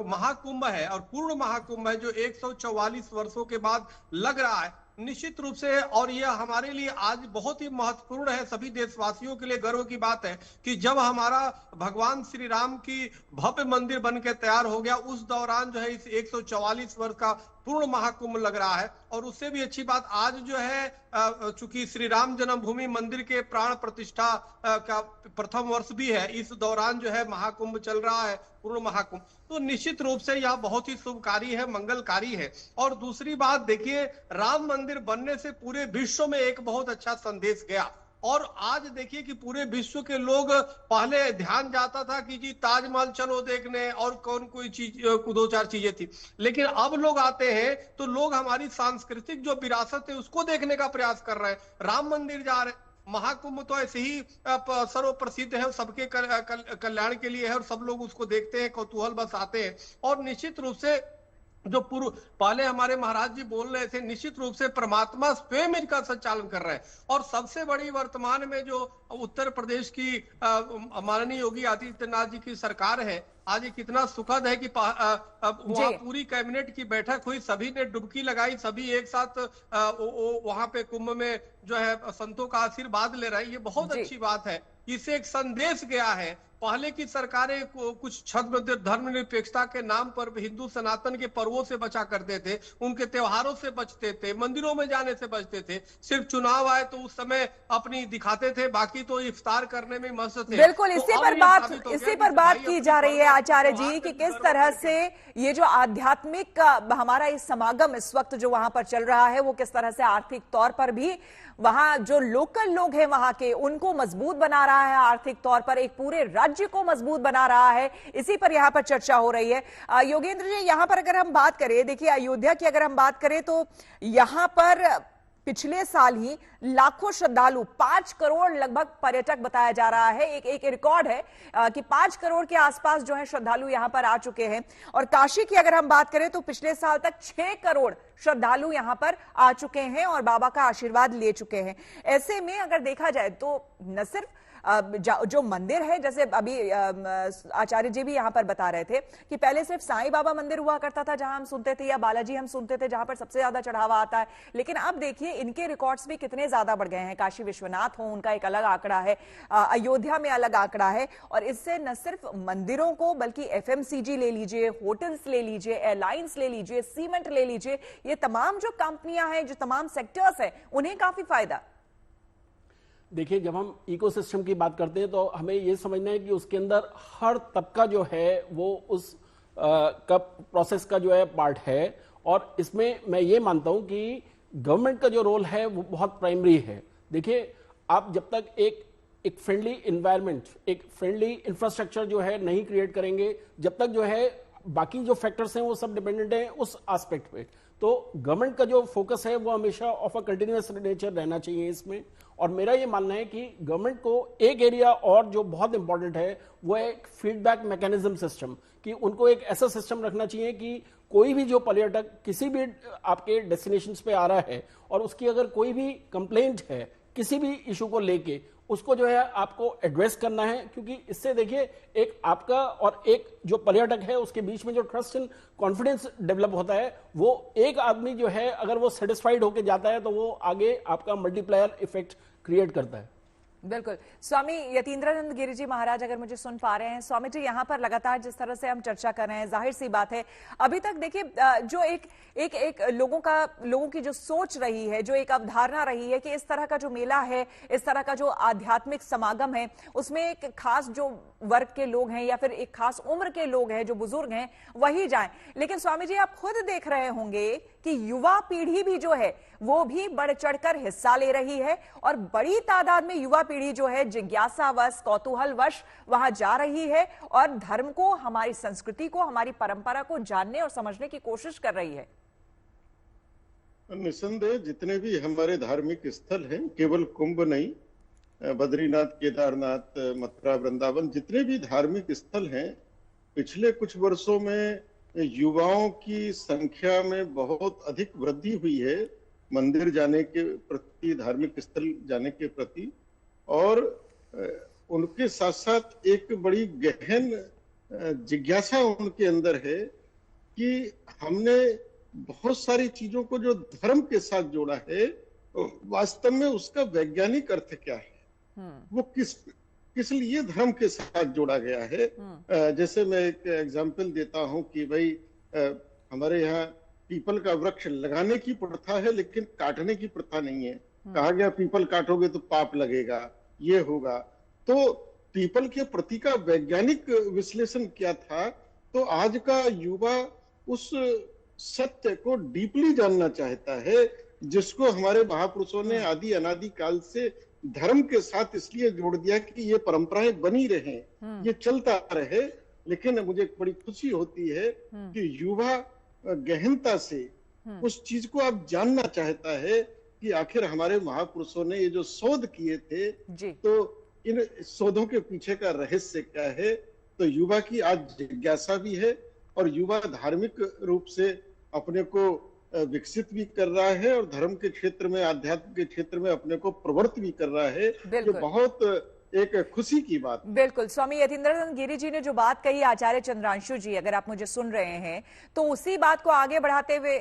महाकुंभ है और पूर्ण महाकुंभ है जो 144 वर्षों के बाद लग रहा है, निश्चित रूप से, और यह हमारे लिए आज बहुत ही महत्वपूर्ण है, सभी देशवासियों के लिए गर्व की बात है कि जब हमारा भगवान श्री राम की भव्य मंदिर बनकर तैयार हो गया, उस दौरान जो है इस 144 वर्ष का पूर्ण महाकुंभ लग रहा है। और उससे भी अच्छी बात, आज जो है चूंकि श्री राम जन्मभूमि मंदिर के प्राण प्रतिष्ठा का प्रथम वर्ष भी है, इस दौरान जो है महाकुंभ चल रहा है, पूर्ण महाकुंभ। तो निश्चित रूप से यह बहुत ही शुभकारी है, मंगलकारी है। और दूसरी बात देखिए, राम मंदिर बनने से पूरे विश्व में एक बहुत अच्छा संदेश गया। और आज देखिए कि पूरे विश्व के लोग, पहले ध्यान जाता था कि जी ताजमहल चलो देखने और कौन कोई चीज, दो चार चीजें थी, लेकिन अब लोग आते हैं तो लोग हमारी सांस्कृतिक जो विरासत है उसको देखने का प्रयास कर रहे हैं, राम मंदिर जा रहे हैं। महाकुंभ तो ऐसे ही सर्व प्रसिद्ध है, सबके कल्याण के लिए है और सब लोग उसको देखते हैं, कौतूहल बस आते हैं। और निश्चित रूप से जो पूर्व पहले हमारे महाराज जी बोल रहे थे, निश्चित रूप से परमात्मा स्वयं इनका संचालन कर रहे हैं। और सबसे बड़ी वर्तमान में जो उत्तर प्रदेश की माननीय योगी आदित्यनाथ जी की सरकार है, आज ये कितना सुखद है कि वहाँ पूरी कैबिनेट की बैठक हुई, सभी ने डुबकी लगाई, सभी एक साथ वहां पे कुंभ में जो है संतों का आशीर्वाद ले रहे हैं। ये बहुत अच्छी बात है, इससे एक संदेश गया है। पहले की सरकारें कुछ धर्मनिरपेक्षता के नाम पर हिंदू सनातन के पर्वों से बचा करते थे, उनके त्योहारों से बचते थे, मंदिरों में जाने से बचते थे, सिर्फ चुनाव आए तो उस समय अपनी दिखाते थे, बाकी तो इफ्तार करने में मस्त थे। बिल्कुल, इसी पर बात की जा रही है आचार्य जी कि किस तरह से ये जो आध्यात्मिक हमारा इस समागम इस वक्त जो वहां पर चल रहा है, वो किस तरह से आर्थिक तौर पर भी वहां जो लोकल लोग हैं वहां के, उनको मजबूत बना रहा है, आर्थिक तौर पर एक पूरे राज्य को मजबूत बना रहा है। इसी पर यहां पर चर्चा हो रही है। योगेंद्र जी, यहां पर अगर हम बात करें, देखिए अयोध्या की अगर हम बात करें तो यहां पर पिछले साल ही लाखों श्रद्धालु, 5 करोड़ लगभग पर्यटक बताया जा रहा है, एक रिकॉर्ड है कि 5 करोड़ के आसपास जो है श्रद्धालु यहां पर आ चुके हैं। और काशी की अगर हम बात करें तो पिछले साल तक 6 करोड़ श्रद्धालु यहां पर आ चुके हैं और बाबा का आशीर्वाद ले चुके हैं। ऐसे में अगर देखा जाए तो न सिर्फ जो मंदिर है, जैसे अभी आचार्य जी भी यहां पर बता रहे थे कि पहले सिर्फ साईं बाबा मंदिर हुआ करता था जहां हम सुनते थे, या बालाजी हम सुनते थे जहां पर सबसे ज्यादा चढ़ावा आता है, लेकिन अब देखिए इनके रिकॉर्ड्स भी कितने ज्यादा बढ़ गए हैं। काशी विश्वनाथ हो, उनका एक अलग आंकड़ा है, अयोध्या में अलग आंकड़ा है। और इससे न सिर्फ मंदिरों को बल्कि एफएमसीजी ले लीजिए, होटल्स ले लीजिए, एयरलाइंस ले लीजिए, सीमेंट ले लीजिए, ये तमाम जो कंपनियां हैं, जो तमाम सेक्टर्स हैं, उन्हें काफी फायदा। देखिए, जब हम इकोसिस्टम की बात करते हैं तो हमें यह समझना है कि उसके अंदर हर तबका जो है वो उस प्रोसेस का जो है पार्ट है। और इसमें मैं ये मानता हूं कि गवर्नमेंट का जो रोल है वो बहुत प्राइमरी है। देखिए, आप जब तक एक फ्रेंडली एनवायरनमेंट, एक फ्रेंडली इंफ्रास्ट्रक्चर जो है नहीं क्रिएट करेंगे, जब तक जो है बाकी जो फैक्टर्स हैं वो सब डिपेंडेंट हैं उस एस्पेक्ट पे, तो गवर्नमेंट का जो फोकस है वो हमेशा ऑफ अ कंटिन्यूअस नेचर रहना चाहिए इसमें। और मेरा ये मानना है कि गवर्नमेंट को एक एरिया और जो बहुत इंपॉर्टेंट है वो है फीडबैक मैकेनिज्म सिस्टम, कि उनको एक ऐसा सिस्टम रखना चाहिए कि कोई भी जो पर्यटक किसी भी आपके डेस्टिनेशंस पे आ रहा है और उसकी अगर कोई भी कंप्लेंट है किसी भी इशू को लेके, उसको जो है आपको एड्रेस करना है, क्योंकि इससे देखिए एक आपका और एक जो पर्यटक है उसके बीच में जो ट्रस्ट एंड कॉन्फिडेंस डेवलप होता है, वो एक आदमी जो है अगर वो सेटिस्फाइड होकर जाता है तो वो आगे आपका मल्टीप्लायर इफेक्ट क्रिएट करता है। बिल्कुल। स्वामी यतीन्द्रानंद गिरी जी महाराज अगर मुझे सुन पा रहे हैं, स्वामी जी यहाँ पर लगातार जिस तरह से हम चर्चा कर रहे हैं, जाहिर सी बात है अभी तक देखिए जो एक लोगों की जो सोच रही है, जो एक अवधारणा रही है कि इस तरह का जो मेला है, इस तरह का जो आध्यात्मिक समागम है, उसमें एक खास जो वर्ग के लोग हैं या फिर एक खास उम्र के लोग हैं, जो बुजुर्ग हैं, वही जाएं। लेकिन स्वामी जी आप खुद देख रहे होंगे कि युवा पीढ़ी भी जो है वो भी बढ़ चढ़कर हिस्सा ले रही है और बड़ी तादाद में युवा पीढ़ी जो है जिज्ञासावश, कौतूहलवश वहां जा रही है और धर्म को, हमारी संस्कृति को, हमारी परंपरा को जानने और समझने की कोशिश कर रही है। निसंदेह जितने भी हमारे धार्मिक स्थल हैं, केवल कुंभ नहीं, बद्रीनाथ, केदारनाथ, मथुरा, वृंदावन, जितने भी धार्मिक स्थल हैं, पिछले कुछ वर्षों में युवाओं की संख्या में बहुत अधिक वृद्धि हुई है मंदिर जाने के प्रति, धार्मिक स्थल जाने के प्रति। और उनके साथ साथ एक बड़ी गहन जिज्ञासा उनके अंदर है कि हमने बहुत सारी चीजों को जो धर्म के साथ जोड़ा है, वास्तव में उसका वैज्ञानिक अर्थ क्या है, वो किस लिए धर्म के साथ जोड़ा गया है। जैसे मैं एक एग्जांपल देता हूं कि भाई हमारे यहाँ पीपल का वृक्ष लगाने की प्रथा है लेकिन काटने की प्रथा नहीं है। कहा गया पीपल काटोगे तो पाप लगेगा, ये होगा। तो पीपल के प्रति का वैज्ञानिक विश्लेषण क्या था, तो आज का युवा उस सत्य को डीपली जानना चाहता है, जिसको हमारे महापुरुषों ने आदि अनादि काल से धर्म के साथ इसलिए जोड़ दिया कि ये परंपराएं बनी रहे, ये चलता रहे। लेकिन मुझे बड़ी खुशी होती है कि युवा गहनता से उस चीज को अब जानना चाहता है कि आखिर हमारे महापुरुषों ने ये जो शोध किए थे, तो इन शोधों के पीछे का रहस्य क्या है। तो युवा की आज जिज्ञासा भी है और युवा धार्मिक रूप से अपने को विकसित भी कर रहा है और धर्म के क्षेत्र में, आध्यात्म के क्षेत्र में अपने को प्रवृत्त भी कर रहा है। ये बहुत एक खुशी की बात। बिल्कुल। स्वामी यतीन्द्रानंद गिरी जी ने जो बात कही, आचार्य चंद्रांशु जी अगर आप मुझे सुन रहे हैं तो उसी बात को आगे बढ़ाते हुए,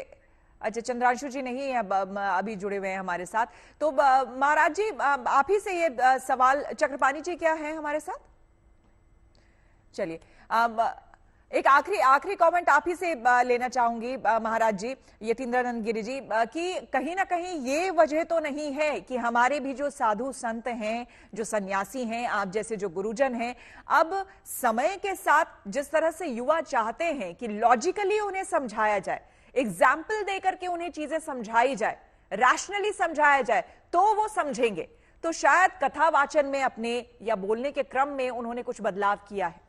अच्छा चंद्रांशु जी नहीं है अभी जुड़े हुए हैं हमारे साथ, तो महाराज जी आप ही से ये सवाल, चक्रपाणी जी क्या है हमारे साथ? चलिए एक आखिरी कमेंट आप ही से लेना चाहूंगी महाराज जी, यतीन्द्रानंद गिरी जी, कि कहीं ना कहीं ये वजह तो नहीं है कि हमारे भी जो साधु संत हैं, जो सन्यासी हैं, आप जैसे जो गुरुजन हैं, अब समय के साथ जिस तरह से युवा चाहते हैं कि लॉजिकली उन्हें समझाया जाए, एग्जाम्पल देकर के उन्हें चीजें समझाई जाए, रैशनली समझाया जाए, तो वो समझेंगे। तो शायद कथावाचन में अपने या बोलने के क्रम में उन्होंने कुछ बदलाव किया है।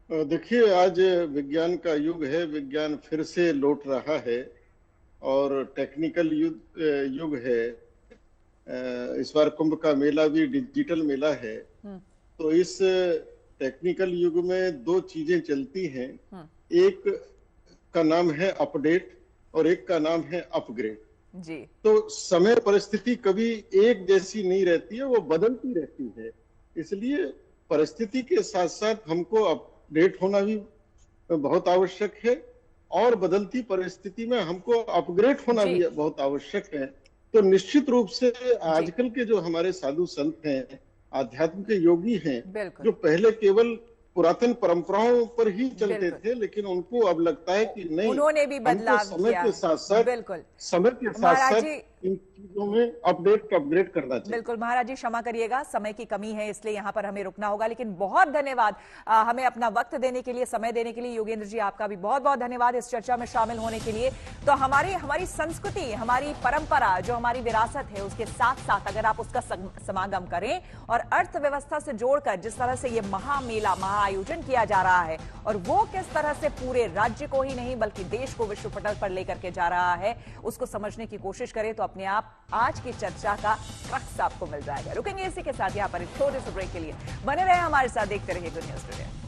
देखिए, आज विज्ञान का युग है, विज्ञान फिर से लौट रहा है और टेक्निकल युग है। इस बार कुंभ का मेला भी डिजिटल मेला है। तो इस टेक्निकल युग में दो चीजें चलती हैं, एक का नाम है अपडेट और एक का नाम है अपग्रेड जी। तो समय परिस्थिति कभी एक जैसी नहीं रहती है, वो बदलती रहती है। इसलिए परिस्थिति के साथ साथ हमको अपडेट होना भी बहुत आवश्यक है और बदलती परिस्थिति में हमको अपग्रेड होना भी बहुत आवश्यक है। तो निश्चित रूप से आजकल के जो हमारे साधु संत हैं, आध्यात्म के योगी हैं, जो पहले केवल पुरातन परंपराओं पर ही चलते थे, लेकिन उनको अब लगता है कि नहीं, उन्होंने भी बदलाव समय के साथ साथ, बिल्कुल समय के साथ साथ इन चीजों में अपग्रेड करना चाहिए। बिल्कुल महाराज जी, क्षमा करिएगा, समय की कमी है इसलिए यहाँ पर हमें रुकना होगा, लेकिन बहुत धन्यवाद हमें अपना वक्त देने के लिए, समय देने के लिए। योगेंद्र जी आपका भी बहुत बहुत धन्यवाद इस चर्चा में शामिल होने के लिए। तो हमारी संस्कृति, हमारी परंपरा, जो हमारी विरासत है, उसके साथ साथ अगर आप उसका समागम करें और अर्थव्यवस्था से जोड़कर जिस तरह से ये महामेला, आयोजन किया जा रहा है और वो किस तरह से पूरे राज्य को ही नहीं बल्कि देश को विश्व पटल पर लेकर के जा रहा है, उसको समझने की कोशिश करें तो अपने आप आज की चर्चा का क्रक्स आपको मिल जाएगा। रुकेंगे इसी के साथ यहाँ पर एक छोटे से ब्रेक के लिए। बने रहे हमारे साथ, देखते रहिए गुड न्यूज़ टुडे।